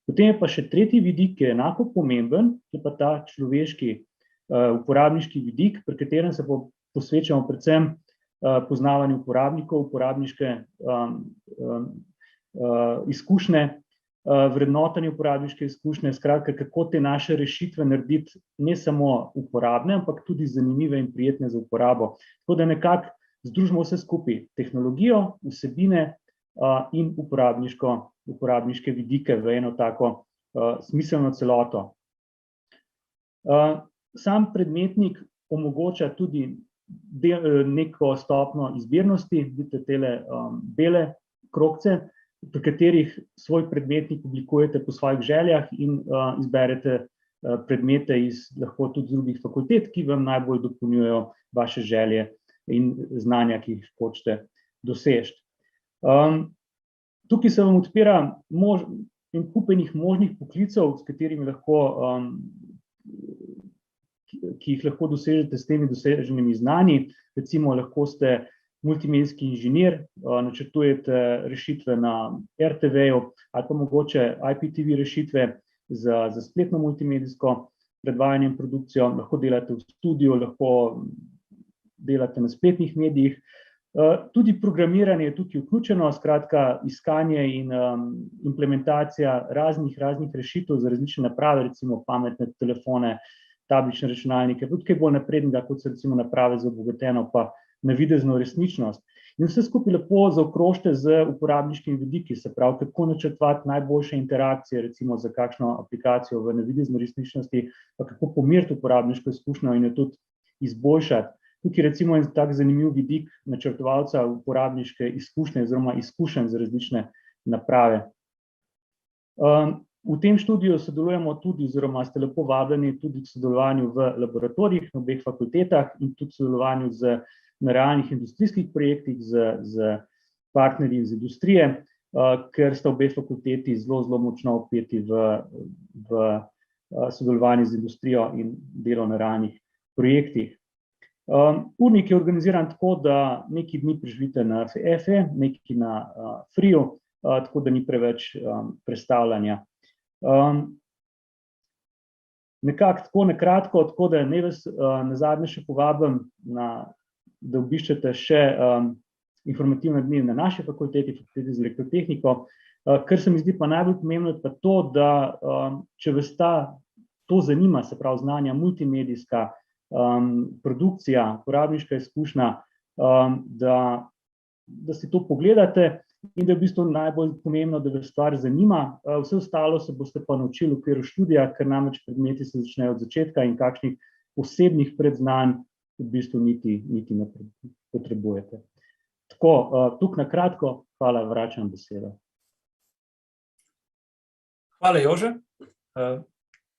S6: Potem je pa še tretji vidik, ki je enako pomemben, ki je pa ta človeški uporabniški vidik, pri katerem se posvečamo predvsem poznavanju uporabnikov, uporabniške izkušnje, vrednotenje uporabniške izkušnje, skratka, kako te naše rešitve narediti ne samo uporabne, ampak tudi zanimive in prijetne za uporabo. Tako da nekako združimo vse skupaj, tehnologijo, vsebine in uporabniške vidike v eno tako smiselno celoto. Sam predmetnik omogoča tudi neko stopnjo izbirnosti, vidite tele bele krogce, pri katerih svoj predmetnik oblikujete po svojih željah in izberete predmete iz lahko tudi drugih fakultet, ki vam najbolj dopolnjujejo vaše želje in znanja, ki jih hočete doseči. Tukaj se vam odpira en kup enih možnih poklicev, s katerimi ki jih lahko dosežete s temi doseženimi znanji. Recimo lahko ste multimedijski inženir, načrtujete rešitve na RTV-ju ali pa mogoče IPTV rešitve za spletno multimedijsko predvajanje in produkcijo, lahko delate v studiu, lahko delate na spletnih medijih. Tudi programiranje je tukaj vključeno, skratka iskanje in implementacija raznih rešitev za različne naprave, recimo pametne telefone, tablične računalnike, tudi kaj bolj naprednega, kot so recimo naprave za obogateno pa navidezno resničnost. In vse skupaj lepo zaokrožite z uporabniškimi vidiki, se pravi, kako načrtovati najboljše interakcije, recimo za kakšno aplikacijo v navidezni resničnosti, pa kako pomiriti uporabniško izkušnjo in jo tudi izboljšati. Tukaj recimo en tak zanimiv vidik načrtovalca uporabniške izkušnje oziroma izkušenj za različne naprave. V tem študiju sodelujemo tudi, oziroma ste lepo vabljeni tudi k sodelovanju v laboratorijih na obeh fakultetah in tudi sodelovanju na realnih industrijskih projektih z partnerji iz industrije, ker sta obe fakulteti zelo močno vpeti v sodelovanje z industrijo in delo na realnih projektih. Urnik je organiziran tako, da nekaj dni preživite na FE, nekaj na FRIU, tako da ni preveč prestavljanja. Nekako tako na kratko, tako da naj vas nazadnje še povabim, da obiščete še informativne dni na naši fakulteti, Fakulteti za elektrotehniko. Kar se mi zdi pa najbolj pomembno, je pa to, da če vas to zanima, se pravi znanja multimedijska, produkcija, uporabniška izkušnja, da si to pogledate in da je v bistvu najbolj pomembno, da vas stvar zanima. Vse ostalo se boste pa naučili v okviru študija, ker namreč predmeti se začnejo od začetka in kakšnih posebnih predznanj v bistvu niti ne potrebujete. Tako, tukaj na kratko, hvala, vračam besedo.
S1: Hvala, Jože.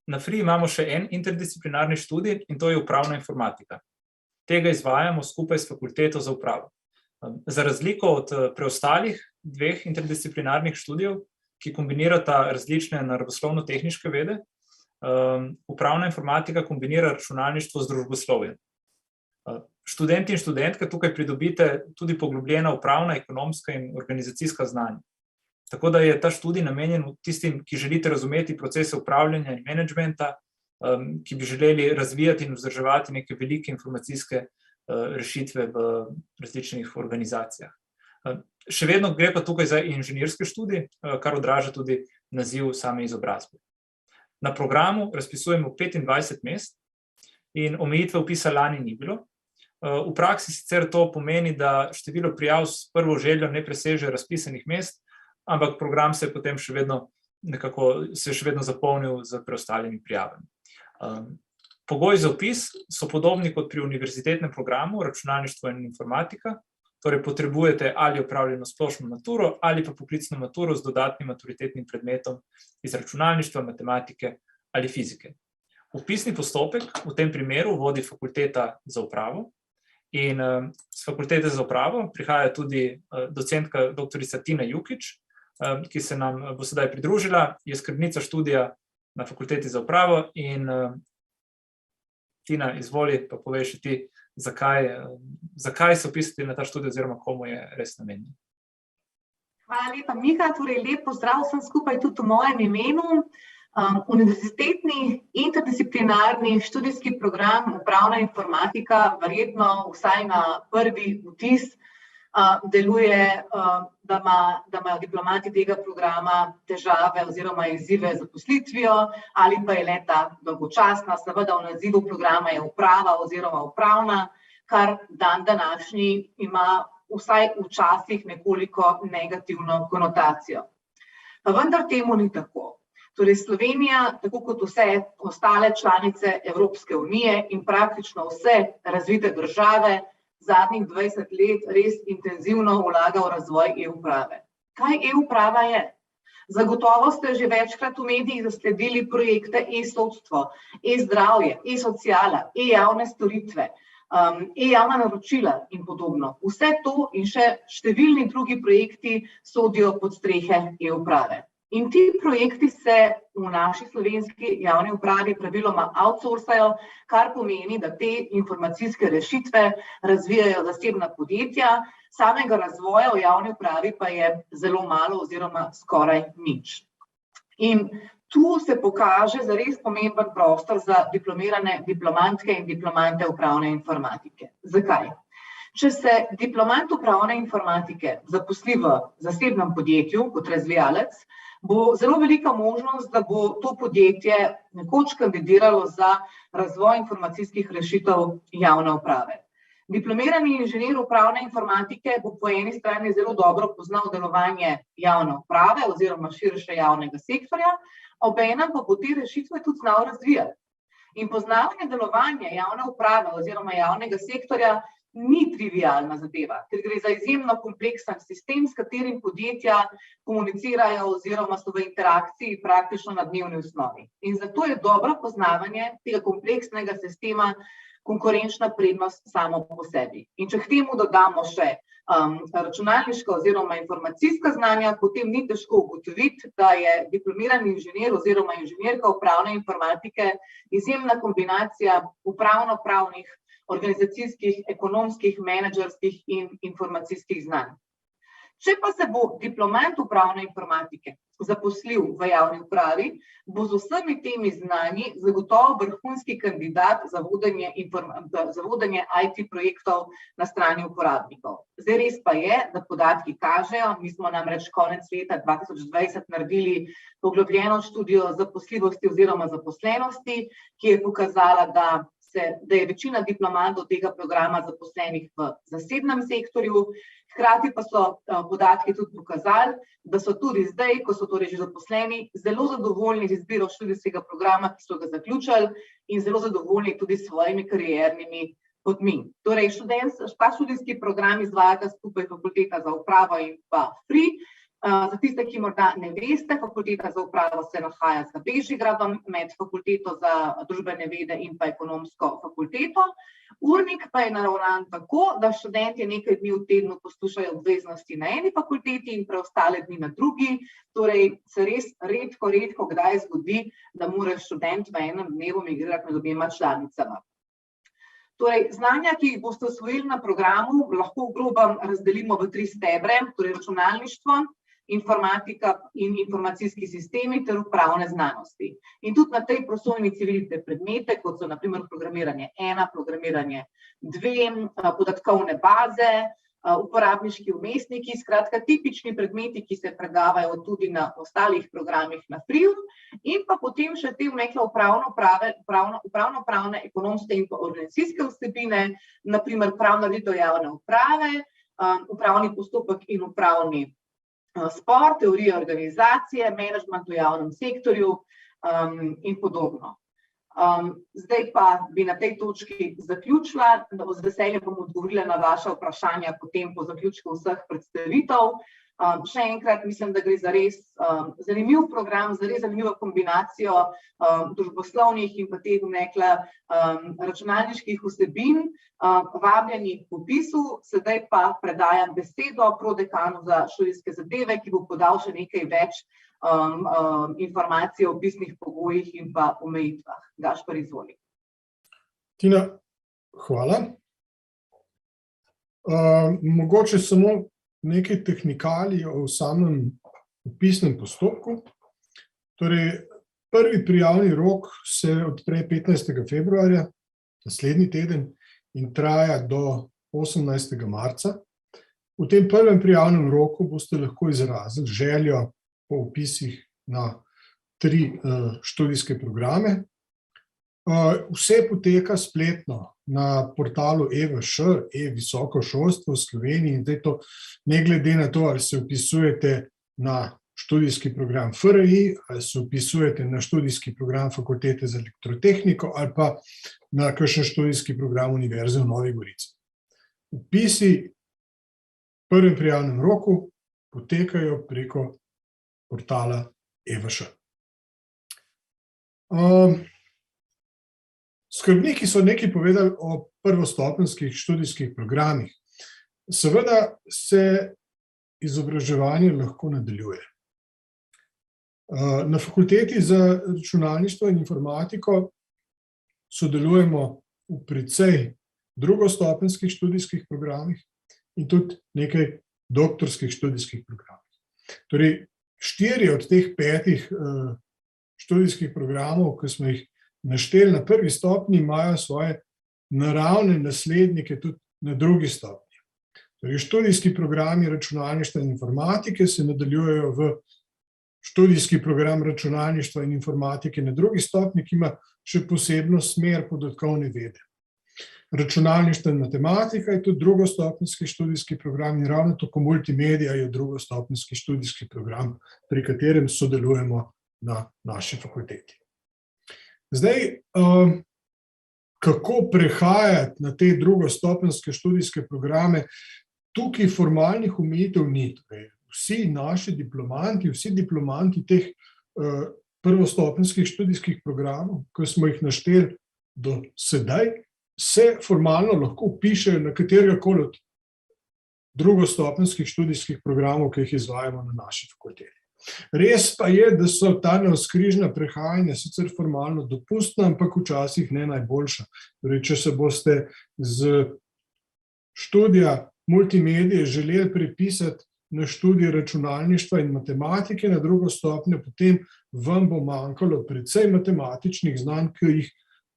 S1: Na FRI imamo še en interdisciplinarni študij in to je upravna informatika. Tega izvajamo skupaj s fakulteto za upravo. Za razliko od preostalih dveh interdisciplinarnih študijev, ki kombinirata različne naravoslovno-tehniške vede, upravna informatika kombinira računalništvo z družboslovjem. Študenti in študentke tukaj pridobite tudi poglobljena upravna, ekonomska in organizacijska znanja. Tako da je ta študij namenjen tistim, ki želite razumeti procese upravljanja in menedžmenta, ki bi želeli razvijati in vzdrževati neke velike informacijske rešitve v različnih organizacijah. Še vedno gre pa tukaj za inženirski študij, kar odraža tudi naziv same izobrazbe. Na programu razpisujemo 25 mest in omejitve vpisa lani ni bilo. V praksi sicer to pomeni, da število prijav s prvo željo ne preseže razpisanih mest, ampak program se je potem še vedno zapolnil z preostalimi prijavami. Pogoji za vpis so podobni kot pri univerzitetnem programu računalništvo in informatika, torej potrebujete ali opravljeno splošno maturo ali pa poklicno maturo z dodatnim maturitetnim predmetom iz računalništva, matematike ali fizike. Vpisni postopek v tem primeru vodi fakulteta za upravo in s fakultete za upravo prihaja tudi docentka doktorica Tina Jukić, ki se nam bo sedaj pridružila, je skrbnica študija na fakulteti za upravo in Tina, izvoli, pa povej še ti, zakaj se vpisati na ta študij oziroma komu je res namenjen.
S7: Hvala lepa, Miha, torej lep pozdrav vsem skupaj tudi v mojem imenu. Univerzitetni interdisciplinarni študijski program upravna informatika, verjetno vsaj na prvi vtis, deluje, da imajo diplomati tega programa težave oziroma izzive z zaposlitvijo ali pa je le-ta dolgočasna. Seveda v nazivu programa je uprava oziroma upravna, kar dan današnji ima vsaj včasih nekoliko negativno konotacijo. Pa vendar temu ni tako. Torej Slovenija, tako kot vse ostale članice Evropske unije in praktično vse razvite države, zadnjih 20 let res intenzivno vlaga v razvoj e-uprave. Kaj e-uprava je? Zagotovo ste že večkrat v medijih zasledili projekte e-sodstvo, e-zdravje, e-sociala, e-javne storitve, e-javna naročila in podobno. Vse to in še številni drugi projekti sodijo pod strehe e-uprave. In ti projekti se v naši slovenski javni upravi praviloma outsourcajo, kar pomeni, da te informacijske rešitve razvijajo zasebna podjetja, samega razvoja v javni upravi pa je zelo malo oziroma skoraj nič. In tu se pokaže zares pomemben prostor za diplomirane diplomantke in diplomante upravne informatike. Zakaj? Če se diplomant upravne informatike zaposli v zasebnem podjetju kot razvijalec, bo zelo velika možnost, da bo to podjetje nekoč kandidiralo za razvoj informacijskih rešitev javne uprave. Diplomirani inženir upravne informatike bo po eni strani zelo dobro poznal delovanje javne uprave oziroma širše javnega sektorja, obenem pa bo te rešitve tudi znal razvijati. In poznavanje delovanja javne uprave oziroma javnega sektorja ni trivialna zadeva, ker gre za izjemno kompleksen sistem, s katerim podjetja komunicirajo oziroma so v interakciji praktično na dnevni osnovi. In zato je dobro poznavanje tega kompleksnega sistema konkurenčna prednost samo po sebi. In če k temu dodamo še računalniška oziroma informacijska znanja, potem ni težko ugotoviti, da je diplomirani inženir oziroma inženirka upravne informatike izjemna kombinacija upravno-pravnih, organizacijskih, ekonomskih, menedžerskih in informacijskih znanj. Če pa se bo diplomant upravne informatike zaposlil v javni upravi, bo z vsemi temi znanji zagotovo vrhunski kandidat za vodenje IT projektov na strani uporabnikov. Zdaj res pa je, da podatki kažejo, mi smo namreč konec leta 2020 naredili poglobljeno študijo zaposljivosti oziroma zaposlenosti, ki je pokazala, da je večina diplomantov tega programa zaposlenih v zasebnem sektorju, hkrati pa so podatki tudi pokazali, da so tudi zdaj, ko so torej že zaposleni, zelo zadovoljni z izbiro študijskega programa, ki so ga zaključili in zelo zadovoljni tudi s svojimi kariernimi potmi. Torej, ta študijski program izvajata skupaj fakulteta za upravo in pa FRI. Za tiste, ki morda ne veste, Fakulteta za upravo se nahaja za Bežigradom med Fakulteto za družbene vede in pa ekonomsko fakulteto. Urnik pa je naravnan tako, da študentje nekaj dni v tednu poslušajo obveznosti na eni fakulteti in preostale dni na drugi. Torej se res redko kdaj zgodi, da mora študent v enem dnevu migrirati med obema članicama. Torej, znanja, ki jih boste osvojili na programu, lahko v grobem razdelimo v 3 stebre, torej računalništvo, informatika in informacijski sistemi ter upravne znanosti. In tudi na tej prosojnici vidite predmete, kot so na primer programiranje 1, programiranje 2, podatkovne baze, uporabniški vmesniki, skratka tipični predmeti, ki se predavajo tudi na ostalih programih na FRIU, in pa potem še te vmekle upravno-pravne, ekonomske in organizacijske vsebine, na primer pravna ureditev javne uprave, upravni postopek in upravni spor, teorija organizacije, menedžment v javnem sektorju in podobno. Zdaj pa bi na tej točki zaključila, z veseljem bom odgovorila na vaša vprašanja potem po zaključku vseh predstavitev. Še enkrat mislim, da gre za res zanimiv program, za res zanimivo kombinacijo družboslovnih in pa teh računalniških vsebin. Vabljeni k vpisu, sedaj pa predajam besedo prodekanu za študijske zadeve, ki bo podal še nekaj več informacij o vpisnih pogojih in pa omejitvah. Gašper, izvoli.
S3: Tina, hvala. Mogoče samo nekaj tehnikalij o samem vpisnem postopku. Torej, prvi prijavni rok se odpre 15. februarja, naslednji teden, in traja do 18. marca. V tem prvem prijavnem roku boste lahko izrazili željo po vpisih na 3 študijske programe. Vse poteka spletno na portalu EVŠ, e-visoko šolstvo v Sloveniji, in zdaj to ne glede na to, ali se vpisujete na študijski program FRI, ali se vpisujete na študijski program Fakultete za elektrotehniko ali pa na kakšen študijski program Univerze v Novi Gorici. Vpisi v prvem prijavnem roku potekajo preko portala EVŠ. Skrbniki so nekaj povedali o prvostopenjskih študijskih programih. Seveda se izobraževanje lahko nadaljuje. Na Fakulteti za računalništvo in informatiko sodelujemo v precej drugostopenjskih študijskih programih in tudi nekaj doktorskih študijskih programih. Torej, 4 od teh 5 študijskih programov, ki smo jih našteli na prvi stopnji, imajo svoje naravne naslednike tudi na drugi stopnji. Torej, študijski programi računalništva in informatike se nadaljujejo v študijski program računalništva in informatike na drugi stopnji, ki ima še posebno smer podatkovne vede. Računalništvo in matematika je tudi drugostopenjski študijski program in ravno tako multimedija je drugostopenjski študijski program, pri katerem sodelujemo na naši fakulteti. Zdaj, kako prehajati na te drugostopenjske študijske programe, tukaj formalnih omejitev ni. Vsi naši diplomanti, vsi diplomanti teh prvostopenjskih študijskih programov, ki smo jih našteli do sedaj, se formalno lahko vpišejo na katerega-koli od drugostopenjskih študijskih programov, ki jih izvajamo na naši fakulteti. Res pa je, da so ta navzkrižna prehajanja sicer formalno dopustna, ampak včasih ne najboljša. Torej, če se boste z študija multimedije želeli prepisati na študij računalništva in matematike na drugo stopnjo, potem vam bo manjkalo precej matematičnih znanj, ki jih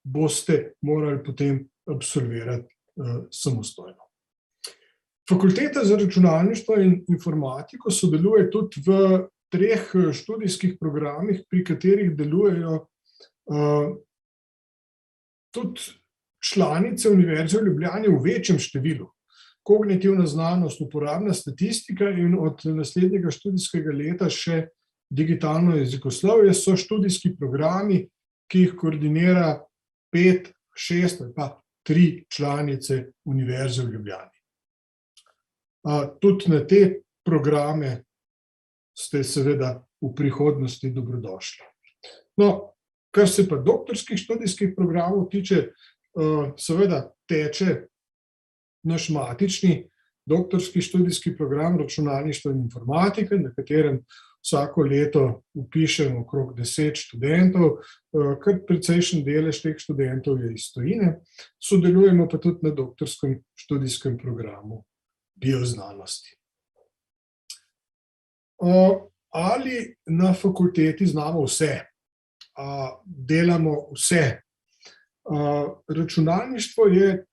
S3: boste morali potem absolvirati samostojno. Fakulteta za računalništvo in informatiko sodeluje tudi v 3 študijskih programih, pri katerih delujejo tudi članice Univerze v Ljubljani v večjem številu. Kognitivna znanost, uporabna statistika in od naslednjega študijskega leta še digitalno jezikoslovje so študijski programi, ki jih koordinira 5, 6 ali pa 3 članice Univerze v Ljubljani. Tudi na te programe ste seveda v prihodnosti dobrodošli. No, kar se pa doktorskih študijskih programov tiče, seveda teče naš matični doktorski študijski program računalništva in informatike, na katerem vsako leto vpišemo okrog 10 študentov, kar precejšen delež teh študentov je iz tujine. Sodelujemo pa tudi na doktorskem študijskem programu bioznanosti. Ali na fakulteti znamo vse? Delamo vse? Računalništvo je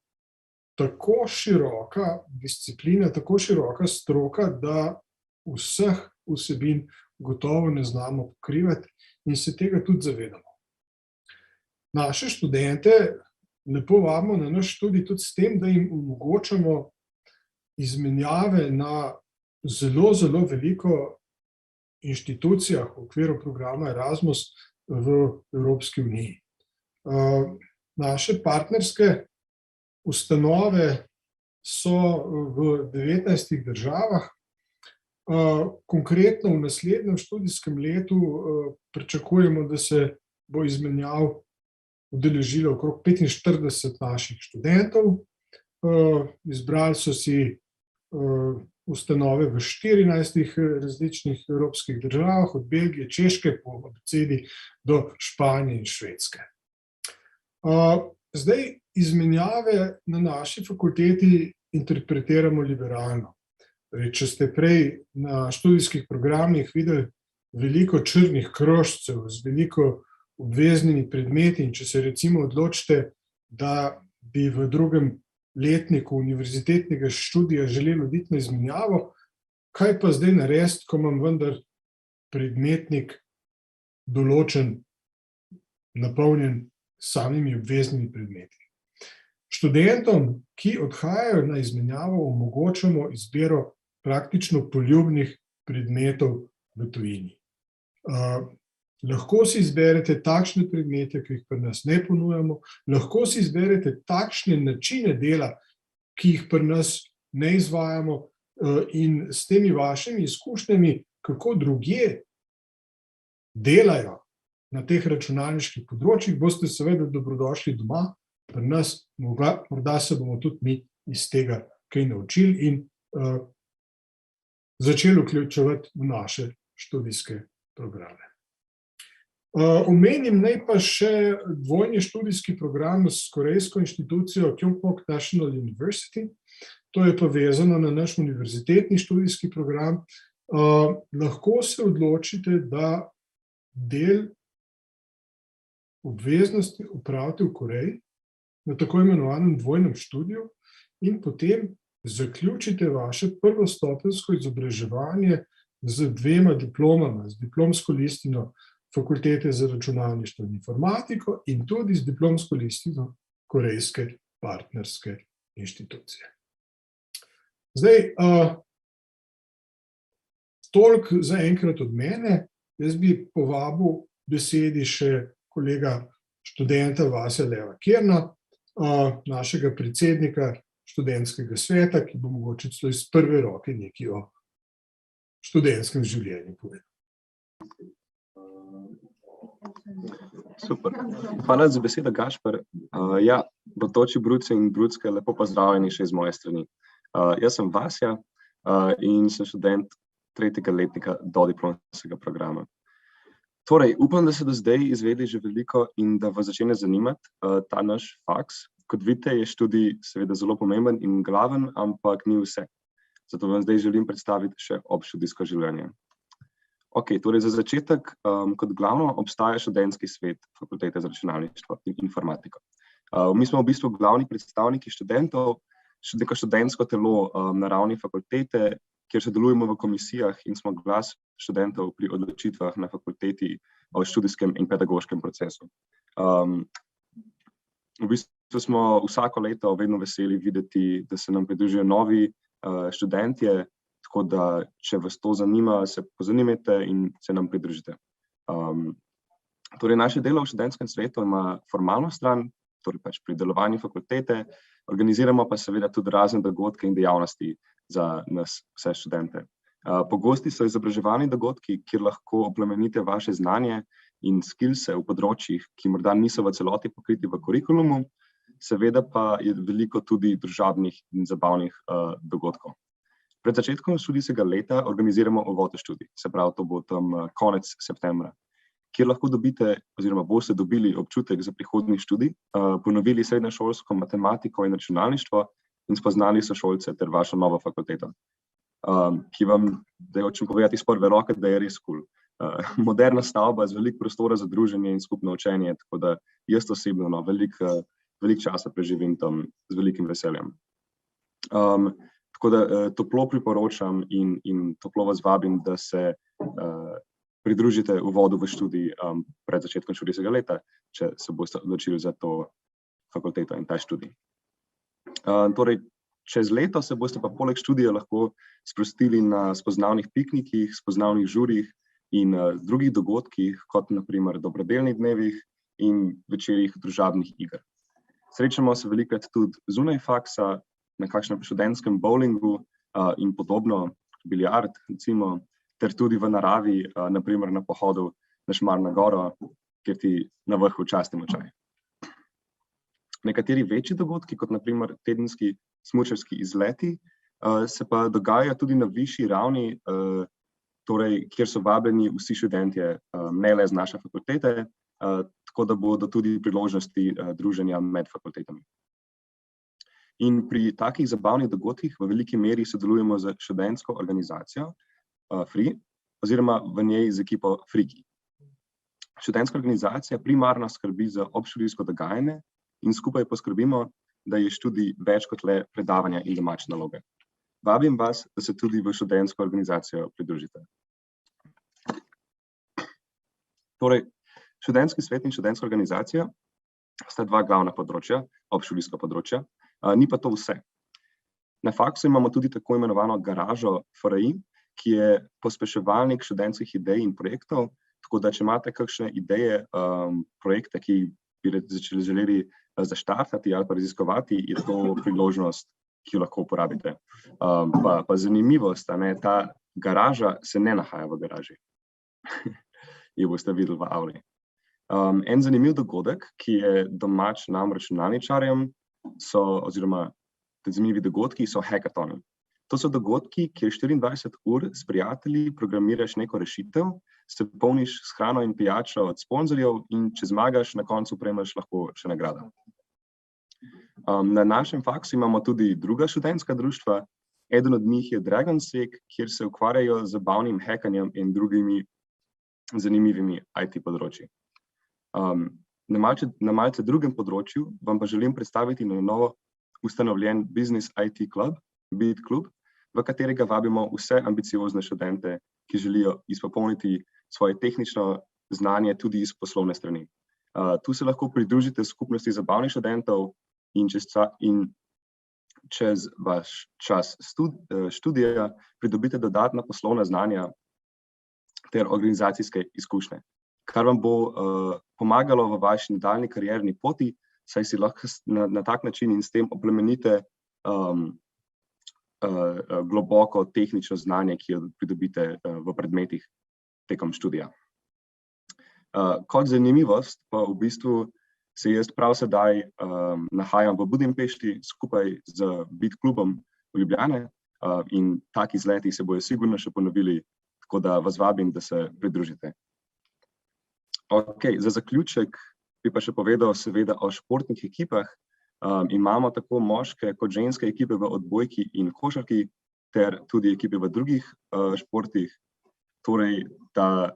S3: tako široka disciplina, tako široka stroka, da vseh vsebin gotovo ne znamo pokrivati in se tega tudi zavedamo. Naše študente lepo vabimo na naš študij tudi s tem, da jim omogočamo izmenjave na zelo, zelo veliko inštitucijah v okviru programa Erasmus v Evropski uniji. Naše partnerske ustanove so v 19 državah. Konkretno v naslednjem študijskem letu pričakujemo, da se bo izmenjav udeležilo okrog 45 naših študentov. Izbrali so si ustanove v 14 različnih evropskih državah, od Belgije, Češke po abecedi do Španije in Švedske. Zdaj, izmenjave na naši fakulteti interpretiramo liberalno. Če ste prej na študijskih programih videli veliko črnih krožcev z veliko obveznimi predmeti, in če se recimo odločite, da bi v drugem letniku univerzitetnega študija želeli oditi na izmenjavo, kaj pa zdaj narediti, ko imam vendar predmetnik določen, napolnjen s samimi obveznimi predmeti. Študentom, ki odhajajo na izmenjavo, omogočamo izbiro praktično poljubnih predmetov v tujini. Lahko si izberete takšne predmete, ki jih pri nas ne ponujamo, lahko si izberete takšne načine dela, ki jih pri nas ne izvajamo, in s temi vašimi izkušnjami, kako drugje delajo na teh računalniških področjih, boste seveda dobrodošli doma, pri nas morda se bomo tudi mi iz tega kaj naučili in začeli vključevati v naše študijske programe. Omenim naj pa še dvojni študijski program s korejsko inštitucijo Kyungpook National University. To je pa vezano na naš univerzitetni študijski program. Lahko se odločite, da del obveznosti opravite v Koreji na tako imenovanem dvojnem študiju in potem zaključite vaše prvostopenjsko izobraževanje z 2 diplomama, z diplomsko listino Fakultete za računalništvo in informatiko in tudi z diplomsko listino korejske partnerske inštitucije. Zdaj, toliko za enkrat od mene. Jaz bi povabil besedi še kolega študenta Vasja Leva Kirna, našega predsednika študentskega sveta, ki bo mogoče celo iz prve roke nekaj o študentskem življenju povedal.
S8: Super. Hvala za besedo, Gašper. Bodoči bruci in brucke, lepo pozdravljeni še iz moje strani. Jaz sem Vasja in sem študent 3. letnika dodiplomskega programa. Torej, upam, da se do zdaj izvedeli že veliko in da vas začne zanimati ta naš faks. Kot vidite, je študij seveda zelo pomemben in glaven, ampak ni vse. Zato vam zdaj želim predstaviti še obštudijsko življenje. Torej za začetek, kot glavno obstaja študentski svet Fakultete za računalništvo in informatiko. Mi smo v bistvu glavni predstavniki študentov, neko študentsko telo na ravni fakultete, kjer sodelujemo v komisijah in smo glas študentov pri odločitvah na fakulteti o študijskem in pedagoškem procesu. V bistvu smo vsako leto vedno veseli videti, da se nam pridružijo novi študentje, tako da, če vas to zanima, se pozanimajte in se nam pridružite. Torej, naše delo v študentskem svetu ima formalno stran, torej pač pri delovanju fakultete, organiziramo pa seveda tudi razne dogodke in dejavnosti za nas, vse študente. Pogosti so izobraževalni dogodki, kjer lahko oplemenite vaše znanje in skillse v področjih, ki morda niso v celoti pokriti v kurikulumu, seveda pa je veliko tudi družabnih in zabavnih dogodkov. Pred začetkom študijskega leta organiziramo uvod v študij, se pravi, to bo tam konec septembra, kjer lahko dobite oziroma boste dobili občutek za prihodnji študij, ponovili srednješolsko matematiko in računalništvo in spoznali sošolce ter vašo novo fakulteto, ki vam, da hočem povedati iz prve roke, da je res kul. Moderna stavba z veliko prostora za druženje in skupno učenje, tako da jaz osebno veliko časa preživim tam z velikim veseljem. Tako da toplo priporočam in toplo vas vabim, da se pridružite uvodu v študij pred začetkom študijskega leta, če se boste odločili za to fakulteto in ta študij. Torej, čez leto se boste pa poleg študija lahko sprostili na spoznavnih piknikih, spoznavnih žurih in drugih dogodkih, kot na primer dobrodelnih dnevih in večerih družabnih iger. Srečamo se velikokrat tudi zunaj faksa, na kakšnem študentskem bowlingu in podobno, biljard recimo, ter tudi v naravi, na primer na pohodu na Šmarno goro, kjer ti na vrhu častimo čaj. Nekateri večji dogodki, kot na primer tedenski smučarski izleti, se pa dogajajo tudi na višji ravni, torej, kjer so vabljeni vsi študentje, ne le z naše fakultete, tako da bodo tudi priložnosti druženja med fakultetami. In pri takih zabavnih dogodkih v veliki meri sodelujemo z študentsko organizacijo FRI oziroma v njej z ekipo Friki. Študentska organizacija primarno skrbi za obštudijsko dogajanje in skupaj poskrbimo, da je študij več kot le predavanja in domače naloge. Vabim vas, da se tudi v študentsko organizacijo pridružite. Torej, študentski svet in študentska organizacija sta dva glavna področja, obštudijska področja, ni pa to vse. Na faksu imamo tudi tako imenovano garažo FRI, ki je pospeševalnik študentskih idej in projektov, tako da če imate kakšne ideje, projekte, ki bi želeli zaštartati ali pa raziskovati, je to priložnost, ki jo lahko uporabite. Pa zanimivost, ta garaža se ne nahaja v garaži. Jo boste videli v avli. En zanimiv dogodek, ki je domač nam računalničarjem, oziroma zanimivi dogodki so hackathoni. To so dogodki, kjer 24 ur s prijatelji programiraš neko rešitev, se polniš s hrano in pijačo od sponzorjev in če zmagaš, na koncu prejmeš lahko še nagrado. Na našem faksu imamo tudi druga študentska društva, eden od njih je Dragonsec, kjer se ukvarjajo z zabavnim hackanjem in drugimi zanimivimi IT področji. Na malce drugem področju vam pa želim predstaviti na novo ustanovljen Business IT Club, BIT klub, v katerega vabimo vse ambiciozne študente, ki želijo izpopolniti svoje tehnično znanje tudi iz poslovne strani. Tu se lahko pridružite skupnosti zabavnih študentov in čez vaš čas študija pridobite dodatna poslovna znanja ter organizacijske izkušnje, kar vam bo pomagalo v vaši nadaljnji karierni poti, saj si lahko na tak način in s tem oplemenite globoko tehnično znanje, ki jo pridobite v predmetih tekom študija. Kot zanimivost pa v bistvu se jaz prav sedaj nahajam v Budimpešti skupaj z BIT klubom v Ljubljane in taki izleti se bojo sigurno še ponovili, tako da vas vabim, da se pridružite. Za zaključek bi pa še povedal seveda o športnih ekipah. Imamo tako moške kot ženske ekipe v odbojki in košarki ter tudi ekipe v drugih športih, torej da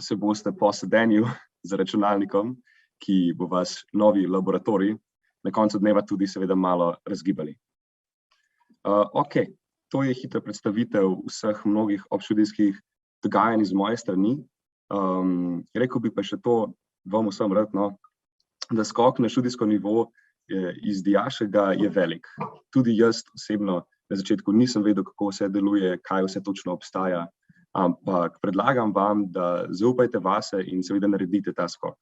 S8: se boste po sedenju za računalnikom, ki bo vaš novi laboratorij, na koncu dneva tudi seveda malo razgibali. To je hitra predstavitev vseh mnogih obštudijskih dogajanj z moje strani. Rekel bi pa še to vam vsem rad, da skok na študijsko nivo iz dijaškega je velik. Tudi jaz osebno na začetku nisem vedel, kako vse deluje, kaj vse točno obstaja, ampak predlagam vam, da zaupajte vase in seveda naredite ta skok.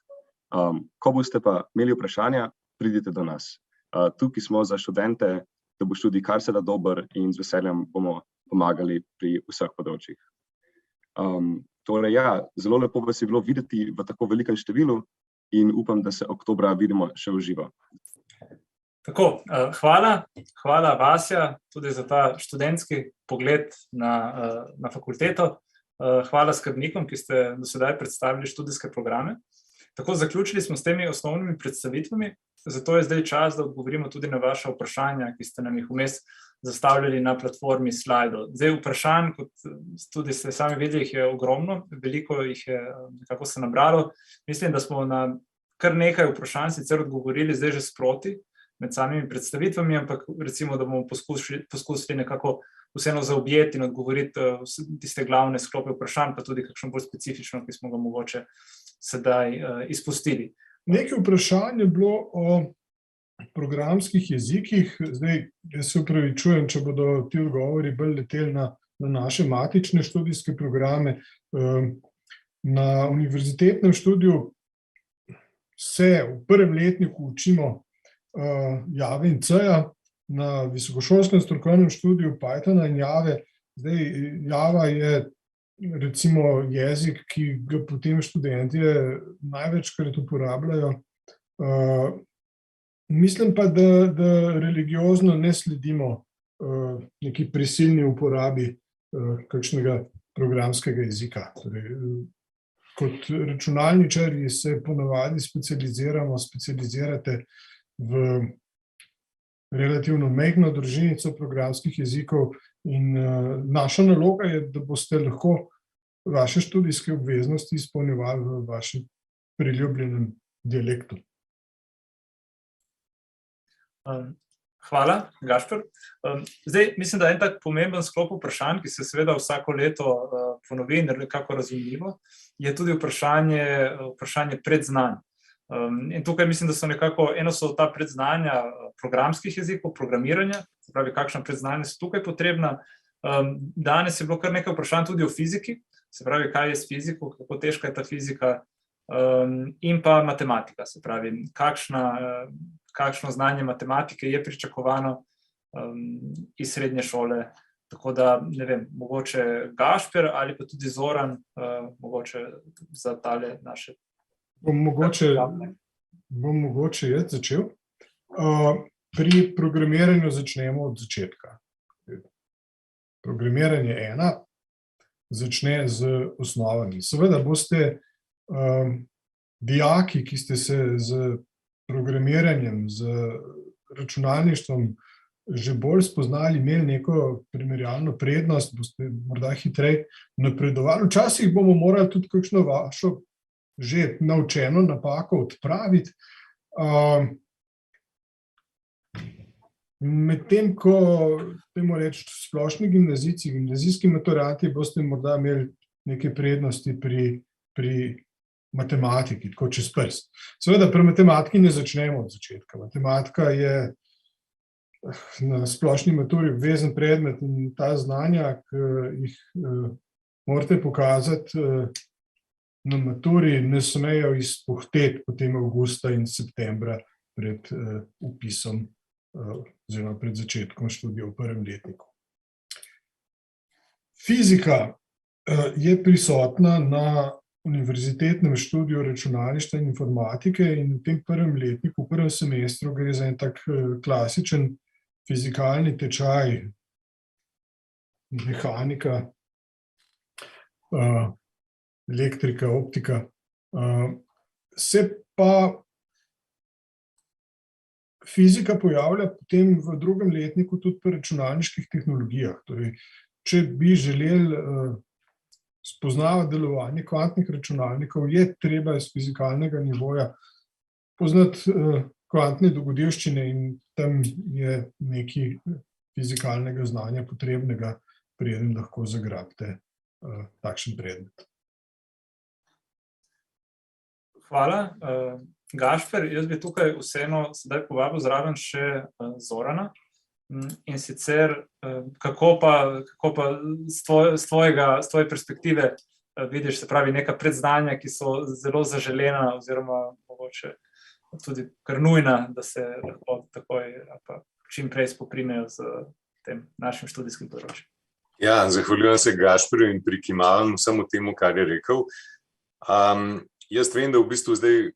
S8: Ko boste pa imeli vprašanja, pridite do nas. Tukaj smo za študente, da bo študij kar se da dober in z veseljem bomo pomagali pri vseh področjih. Torej, ja, zelo lepo vas je bilo videti v tako velikem številu in upam, da se oktobra vidimo še v živo.
S1: Tako, hvala Vasja tudi za ta študentski pogled na fakulteto. Hvala skrbnikom, ki ste do sedaj predstavili študijske programe. Tako, zaključili smo s temi osnovnimi predstavitvami, zato je zdaj čas, da odgovorimo tudi na vaša vprašanja, ki ste nam jih vmes zastavljali na platformi Slido. Zdaj vprašanj, kot tudi ste sami videli, jih je ogromno, veliko jih je nekako se nabralo. Mislim, da smo na kar nekaj vprašanj sicer odgovorili zdaj že sproti med samimi predstavitvami, ampak recimo, da bomo poskusili nekako vseeno zaobjeti in odgovoriti tiste glavne sklope vprašanj, pa tudi kakšno bolj specifično, ki smo ga mogoče sedaj izpustili.
S3: Nekaj vprašanj je bilo o programskih jezikih. Zdaj, jaz se upravičujem, če bodo ti odgovori bolj leteli na naše matične študijske programe. Na univerzitetnem študiju se v prvem letniku učimo Jave in C-ja, na visokošolskem strokovnem študiju Pythona in Jave. Zdaj, Java je recimo jezik, ki ga potem študentje največkrat uporabljajo. Mislim pa, da religiozno ne sledimo neki prisilni uporabi kakšnega programskega jezika. Torej, kot računalničarji se ponavadi specializirate v relativno majhno družinico programskih jezikov in naša naloga je, da boste lahko vaše študijske obveznosti izpolnjevali v vašem priljubljenem dialektu.
S1: Hvala, Gašper. Zdaj, mislim, da je en tak pomemben sklop vprašanj, ki se seveda vsako leto ponovi in nekako razumljivo, je tudi vprašanje predznanj. In tukaj mislim, da so nekako, eno so ta predznanja programskih jezikov, programiranja, se pravi, kakšna predznanja so tukaj potrebna. Danes je bilo kar nekaj vprašanj tudi o fiziki, se pravi, kaj je s fiziko, kako težka je ta fizika, in pa matematika, se pravi, kakšno znanje matematike je pričakovano iz srednje šole. Tako da, ne vem, mogoče Gašper ali pa tudi Zoran, mogoče za tale naše.
S3: Bom mogoče jaz začel. Pri programiranju začnemo od začetka. Programiranje 1 začne z osnovami. Seveda boste dijaki, ki ste se z programiranjem, z računalništvom že bolj spoznali, imeli neko primerjalno prednost, boste morda hitreje napredovali. Včasih bomo morali tudi kakšno vašo že naučeno napako odpraviti. Medtem ko, temu reči, splošni gimnazijci, gimnazijski maturanti boste morda imeli neke prednosti pri matematiki, tako čez prst. Seveda pri matematiki ne začnemo od začetka. Matematika je na splošni maturi obvezen predmet in ta znanja, ki jih morate pokazati na maturi, ne smejo izpuhteti potem avgusta in septembra pred vpisom oziroma pred začetkom študija v prvem letniku. Fizika je prisotna na univerzitetnem študiju računalništva in informatike in v tem prvem letniku, v prvem semestru gre za en tak klasičen fizikalni tečaj, mehanika, elektrika, optika. Se pa fizika pojavlja potem v drugem letniku tudi pri računalniških tehnologijah. Torej, če bi želeli spoznavati delovanje kvantnih računalnikov, je treba iz fizikalnega nivoja poznati kvantne dogodivščine in tam je nekaj fizikalnega znanja potrebnega, preden lahko zagrabite takšen predmet.
S1: Hvala. Gašper, jaz bi tukaj vseeno sedaj povabil zraven še Zorana. In sicer, kako pa z tvoje perspektive vidiš, se pravi, neka predznanja, ki so zelo zaželena oziroma mogoče tudi kar nujna, da se lahko takoj čim prej spoprimejo z tem našim študijskim področjem.
S9: Ja, zahvaljujem se Gašperju in prikimavam vsemu temu, kar je rekel. Jaz vem, da v bistvu zdaj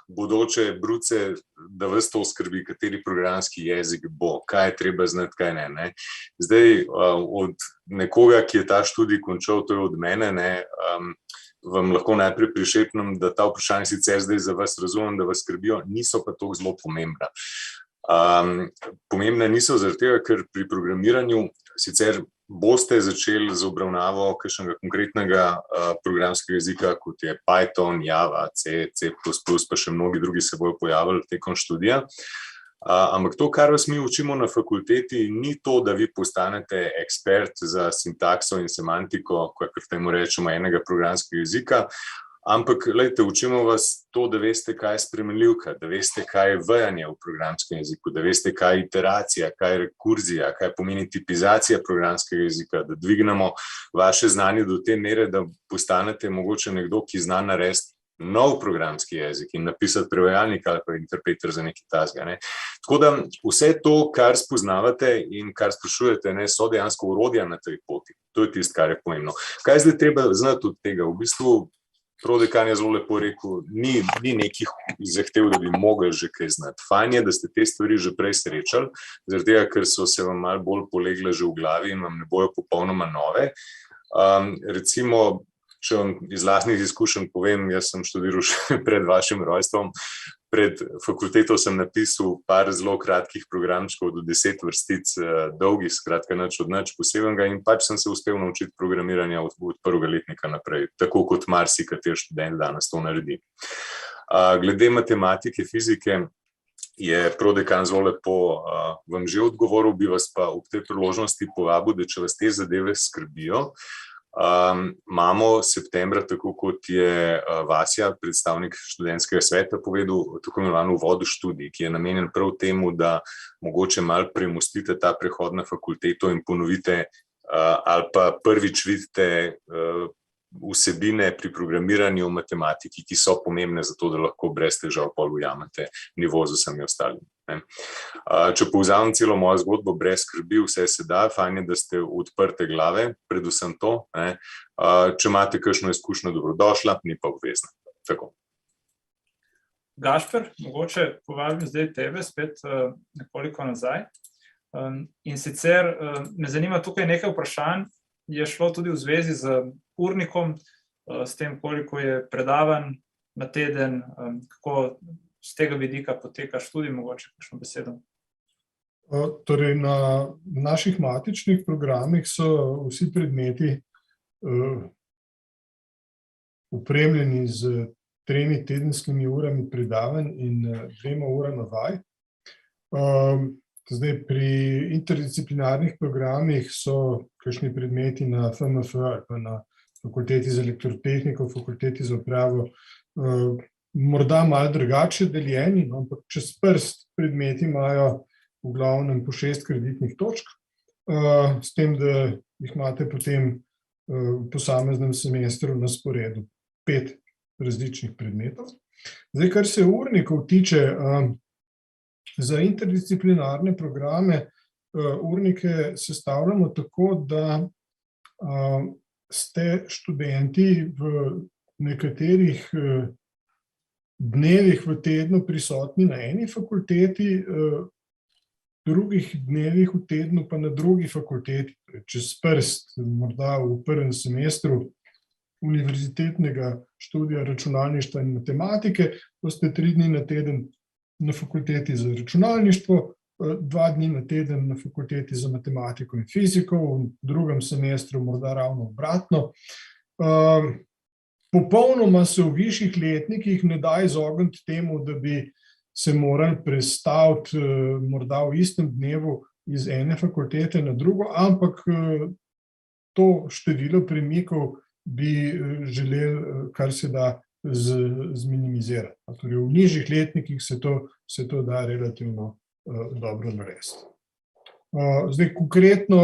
S9: bodoče bruce, da vas to skrbi, kateri programski jezik bo, kaj je treba znati, kaj ne. Zdaj od nekoga, ki je ta študij končal, to je od mene, vam lahko najprej prišepnem, da ta vprašanja sicer zdaj za vas razumem, da vas skrbijo, niso pa toliko zelo pomembna. Pomembne niso zaradi tega, ker pri programiranju sicer boste začeli z obravnavo kakšnega konkretnega programskega jezika, kot je Python, Java, C, C++, pa še mnogi drugi se bojo pojavili tekom študija. Ampak to, kar vas mi učimo na fakulteti, ni to, da vi postanete ekspert za sintakso in semantiko, kakor temu rečemo, enega programskega jezika, ampak, glejte, učimo vas to, da veste, kaj je spremenljivka, da veste, kaj je vejanje v programskem jeziku, da veste, kaj je iteracija, kaj je rekurzija, kaj pomeni tipizacija programskega jezika, da dvignemo vaše znanje do te mere, da postanete mogoče nekdo, ki zna narediti nov programski jezik in napisati prevajalnik ali pa interpreter za nekaj tasga. Tako da vse to, kar spoznavate in kar sprašujete, so dejansko orodja na tej poti. To je tisto, kar je pomembno. Kaj je zdaj treba znati od tega? V bistvu prodekan je zelo lepo rekel, ni nekih zahtev, da bi mogli že kaj znati. Fajn je, da ste te stvari že prej srečali, zaradi tega, ker so se vam malo bolj polegle že v glavi in vam ne bojo popolnoma nove. Recimo, če vam iz lastnih izkušenj povem, jaz sem študiral še pred vašim rojstvom, pred fakulteto sem napisal par zelo kratkih programčkov do 10 vrstic dolgih, skratka nič od nič posebnega in pač sem se uspel naučiti programiranja od prvega letnika naprej, tako kot marsikateri študent danes to naredi. Glede matematike, fizike je prodekan zelo lepo vam že odgovoril, bi vas pa ob tej priložnosti povabil, da če vas te zadeve skrbijo, imamo septembra, tako kot je Vasja, predstavnik študentskega sveta, povedal, tako imenovano uvod v študij, ki je namenjen prav temu, da mogoče malo premostite ta prehod na fakulteto in ponovite ali pa prvič vidite vsebine pri programiranju v matematiki, ki so pomembne za to, da lahko brez težav pol ujamete nivo z vsemi ostalimi. Če povzamem celo mojo zgodbo, brez skrbi, vse se da, fajn je, da ste odprte glave, predvsem to. Če imate kakšno izkušnjo, dobrodošla, ni pa obvezna. Tako.
S1: Gašper, mogoče povabim zdaj tebe spet nekoliko nazaj. In sicer me zanima tukaj nekaj vprašanj, je šlo tudi v zvezi z urnikom, s tem, koliko je predavanj na teden, kako z tega vidika poteka študij, mogoče kakšno besedo.
S3: Torej, na naših matičnih programih so vsi predmeti opremljeni z 3 tedenskimi urami predavanj in 2 urami vaj. Zdaj, pri interdisciplinarnih programih so kakšni predmeti na FMF ali pa na fakulteti za elektrotehniko, fakulteti za upravo, morda malo drugače deljeni, ampak čez prst predmeti imajo v glavnem po 6 kreditnih točk, s tem, da jih imate potem v posameznem semestru na sporedu 5 različnih predmetov. Zdaj, kar se urnikov tiče, za interdisciplinarne programe urnike sestavljamo tako, da ste študenti v nekaterih dnevih v tednu prisotni na eni fakulteti, drugih dnevih v tednu pa na drugi fakulteti. Čez prst, morda v prvem semestru univerzitetnega študija računalništva in matematike, boste 3 dni na teden na fakulteti za računalništvo, 2 dni na teden na fakulteti za matematiko in fiziko, v drugem semestru morda ravno obratno. Popolnoma se v višjih letnikih ne da izogniti temu, da bi se morali prestaviti morda v istem dnevu iz ene fakultete na drugo, ampak to število premikov bi želeli, kar se da, zminimizirati. Torej, v nižjih letnikih se to da relativno dobro narediti. Zdaj, konkretno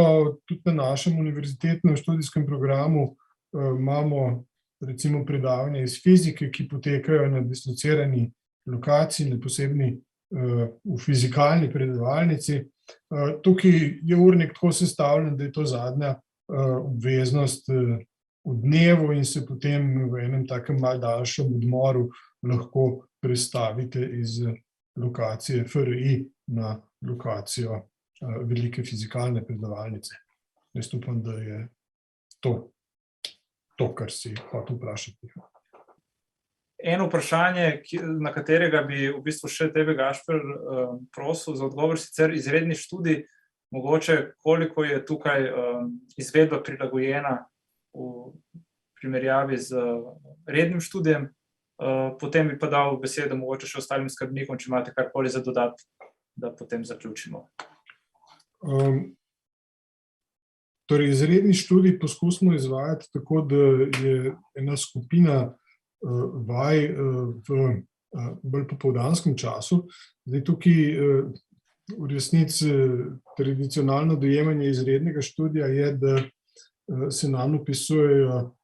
S3: tudi na našem univerzitetnem študijskem programu imamo recimo predavanja iz fizike, ki potekajo na dislocirani lokaciji, na posebni v fizikalni predavalnici. Tukaj je urnik tako sestavljen, da je to zadnja obveznost v dnevu in se potem v enem takem malo daljšem odmoru lahko prestavite iz lokacije FRI na lokacijo velike fizikalne predavalnice. Jaz upam, da je to, kar si hotel vprašati.
S1: Eno vprašanje, na katerega bi v bistvu še tebe, Gašper, prosil za odgovor, sicer izredni študij, mogoče koliko je tukaj izvedba prilagojena v primerjavi z rednim študijem, potem bi pa dal besedo mogoče še ostalim skrbnikom, če imate karkoli za dodati, da potem zaključimo.
S3: Torej, izredni študij poskusimo izvajati tako, da je ena skupina vaj v bolj popoldanskem času. Zdaj tukaj v resnici tradicionalno dojemanje izrednega študija je, da se nam opisujejo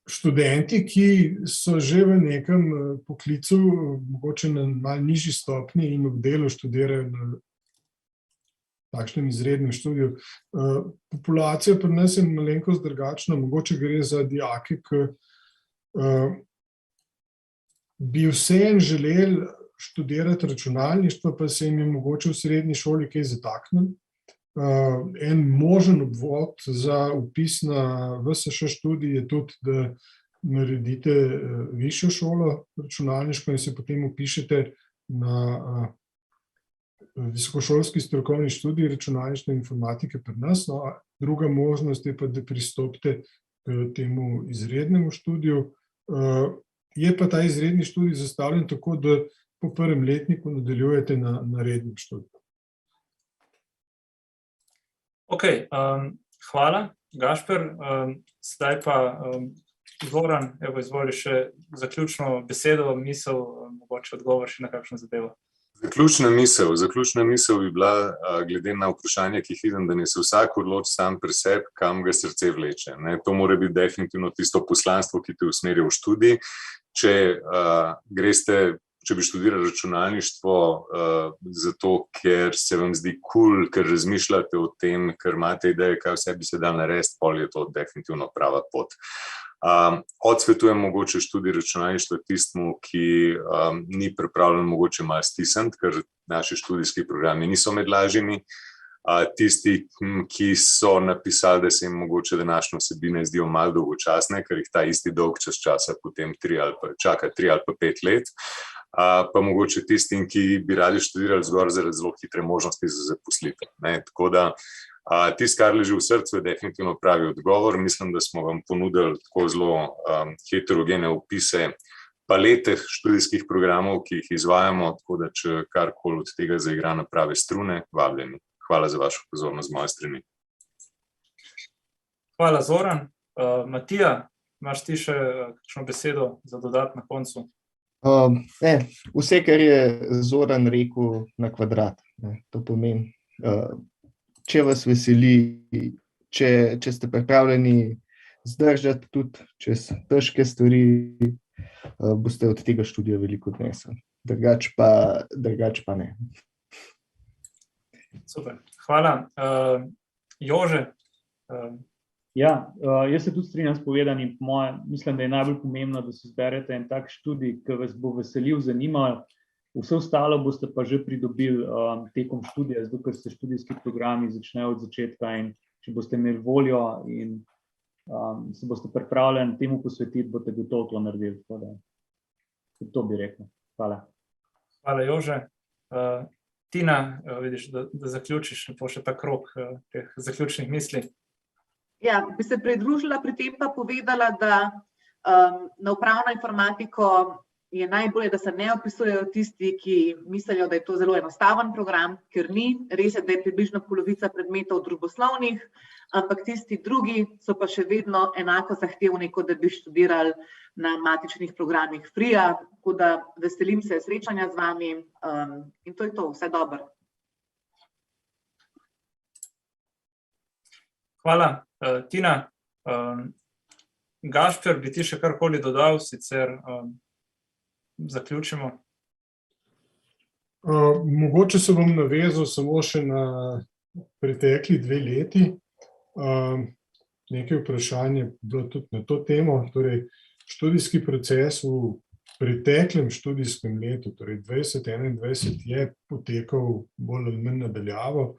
S3: študenti, ki so že v nekem poklicu, mogoče na malo nižji stopnji in v delu študirajo na takšnem izrednem študiju. Populacija pri nas je malenkost drugačna, mogoče gre za dijake, ki bi vseeno želeli študirati računalništvo, pa se jim je mogoče v srednji šoli kaj zataknilo. En možen obvod za vpis na VSŠ študij je tudi, da naredite višjo šolo računalniško in se potem vpišete na visokošolski strokovni študij računalništva in informatike pri nas. No, druga možnost je pa, da pristopite k temu izrednemu študiju. Je pa ta izredni študij zastavljen tako, da po prvem letniku nadaljujete na rednem študiju.
S1: Ok, hvala, Gašper. Zdaj pa Zoran, evo, izvoli še zaključno besedo, misel, mogoče odgovor še na kakšno zadevo.
S9: Zaključna misel bi bila, glede na vprašanje, ki jih vidim, da ne se vsak odloči sam pri sebi, kam ga srce vleče. To mora biti definitivno tisto poslanstvo, ki te usmerja v študij. Če bi študirali računalništvo zato, ker se vam zdi cool, ker razmišljate o tem, ker imate ideje, kaj vse bi se dal narediti, pol je to definitivno prava pot. Odsvetujem mogoče študij računalništva tistemu, ki ni pripravljen mogoče malo stisniti, ker naši študijski programi niso med lažjimi. Tisti, ki so napisali, da se jim mogoče današnje vsebine zdijo malo dolgočasne, ker jih ta isti dolg časa potem čaka 3 ali pa 5 let. Pa mogoče tistim, ki bi radi študirali zgolj zaradi zelo hitre možnosti za zaposlitev. Tako da tisto, kar leži v srcu, je definitivno pravi odgovor. Mislim, da smo vam ponudili tako zelo heterogene opise palete študijskih programov, ki jih izvajamo, tako da če karkoli od tega zaigra na prave strune, vabljeni. Hvala za vašo pozornost z moje strani.
S1: Hvala, Zoran. Matija, imaš ti še kakšno besedo za dodati na koncu?
S5: Vse, kar je Zoran rekel, na kvadrat. To pomeni, če vas veseli, če ste pripravljeni zdržati tudi čez težke stvari, boste od tega študija veliko odnesli. Drugače pa ne.
S1: Super, hvala. Jože?
S6: Jaz se tudi strinjam s povedanim. Mislim, da je najbolj pomembno, da se izberete en tak študij, ki vas bo veselil, zanimal. Vse ostalo boste pa že pridobili tekom študija, zato ker se študijski programi začnejo od začetka in če boste imeli voljo in se boste pripravljeni temu posvetiti, boste gotovo to naredili. To bi rekel. Hvala.
S1: Hvala, Jože. Tina, vidiš, da zaključiš še ta krog teh zaključnih misli.
S7: Ja, bi se pridružila, pri tem pa povedala, da na upravno informatiko je najbolje, da se ne opisujejo tisti, ki mislijo, da je to zelo enostaven program, ker ni. Res je, da je približno polovica predmetov družboslovnih, ampak tisti drugi so pa še vedno enako zahtevni, kot da bi študirali na matičnih programih FRIA, tako da veselim se srečanja z vami in to je to, vse dobro.
S1: Hvala, Tina. Gašper, bi ti še karkoli dodal, sicer zaključimo?
S3: Mogoče se bom navezal samo še na pretekli 2 leti. Nekaj vprašanje je bilo tudi na to temo. Torej, študijski proces v preteklem študijskem letu, torej 2021, je potekal bolj ali manj nadaljavo.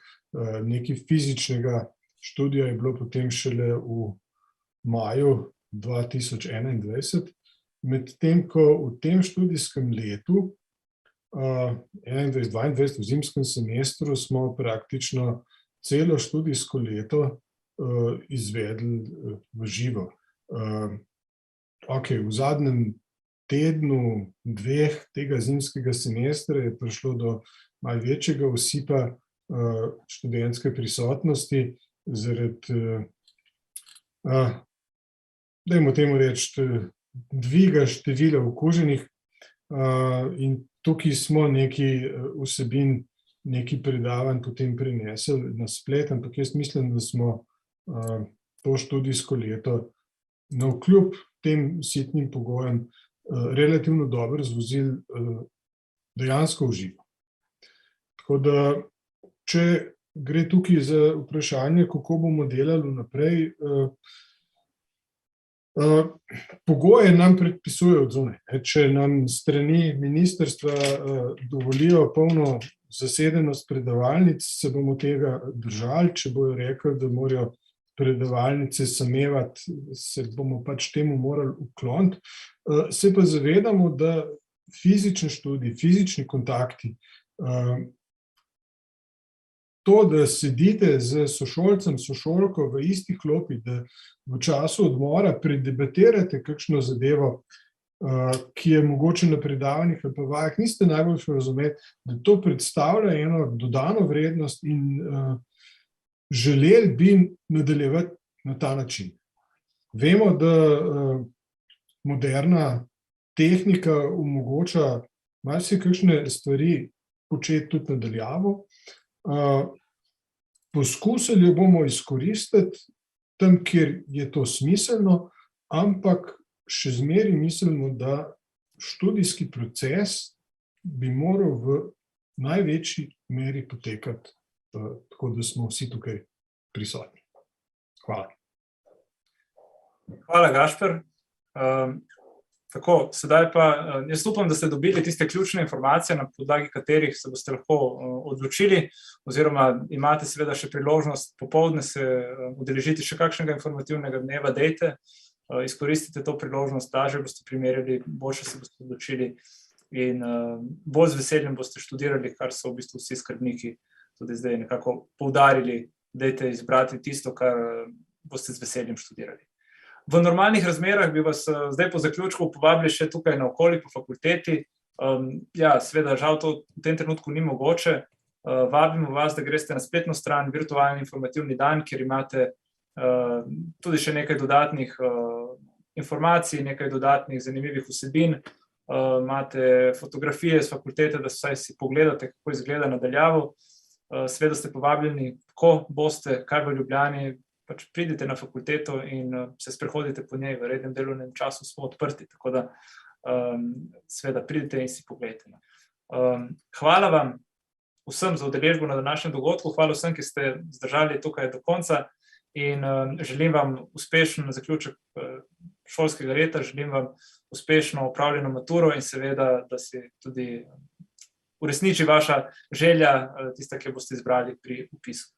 S3: Nekaj fizičnega študija je bilo potem šele v maju 2021. Medtem ko v tem študijskem letu, 2021-2022, v zimskem semestru, smo praktično celo študijsko leto izvedli v živo. V zadnjem tednu, 2 tega zimskega semestra je prišlo do malo večjega osipa študentske prisotnosti zaradi, dajmo temu reči, dviga števila okuženih, in tukaj smo nekaj vsebin, nekaj predavanj potem prenesli na splet, ampak jaz mislim, da smo to študijsko leto navkljub tem sitnim pogojem relativno dobro zvozili dejansko v živo. Tako da, če gre tukaj za vprašanje, kako bomo delali naprej, pogoje nam predpisuje od zunaj. Če nam strani ministrstva dovolijo polno zasedenost predavalnic, se bomo tega držali. Če bojo rekli, da morajo predavalnice samevati, se bomo pač temu morali ukloniti. Se pa zavedamo, da fizični študij, fizični kontakti, to, da sedite z sošolcem, sošolko v isti klopi, da v času odmora predebatirate kakšno zadevo, ki je mogoče na predavanjih ali pa vajah, niste najbolj razumeti, da to predstavlja eno dodano vrednost in želeli bi nadaljevati na ta način. Vemo, da moderna tehnika omogoča marsikakšne stvari početi tudi nadaljavo. Poskusili jo bomo izkoristiti tam, kjer je to smiselno, ampak še zmeraj mislimo, da študijski proces bi moral v največji meri potekati, tako da smo vsi tukaj prisotni. Hvala.
S1: Hvala, Gašper. Tako, sedaj pa, jaz upam, da ste dobili tiste ključne informacije, na podlagi katerih se boste lahko odločili, oziroma imate seveda še priložnost popoldne se udeležiti še kakšnega informativnega dneva, dejte, izkoristite to priložnost, lažje boste primerjali, boljše se boste odločili in bolj z veseljem boste študirali, kar so v bistvu vsi skrbniki tudi zdaj nekako poudarili, dejte izbrati tisto, kar boste z veseljem študirali. V normalnih razmerah bi vas zdaj po zaključku povabili še tukaj naokoli po fakulteti. Ja, seveda, žal to v tem trenutku ni mogoče. Vabimo vas, da greste na spletno stran Virtualni informativni dan, kjer imate tudi še nekaj dodatnih informacij, nekaj dodatnih zanimivih vsebin. Imate fotografije z fakultete, da vsaj si pogledate, kako izgleda nadaljavo. Seveda ste povabljeni, ko boste, kaj v Ljubljani, pač pridite na fakulteto in se sprehodite po njej, v rednem delovnem času smo odprti, tako da seveda pridite in si pogledajte. Hvala vam vsem za udeležbo na današnjem dogodku, hvala vsem, ki ste zdržali tukaj do konca in želim vam uspešen zaključek šolskega leta, želim vam uspešno opravljeno maturo in seveda, da se tudi uresniči vaša želja, tista, ki jo boste izbrali pri vpisu.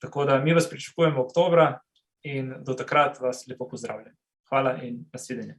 S1: Tako da mi vas pričakujemo oktobra in do takrat vas lepo pozdravljam. Hvala in nasvidenje.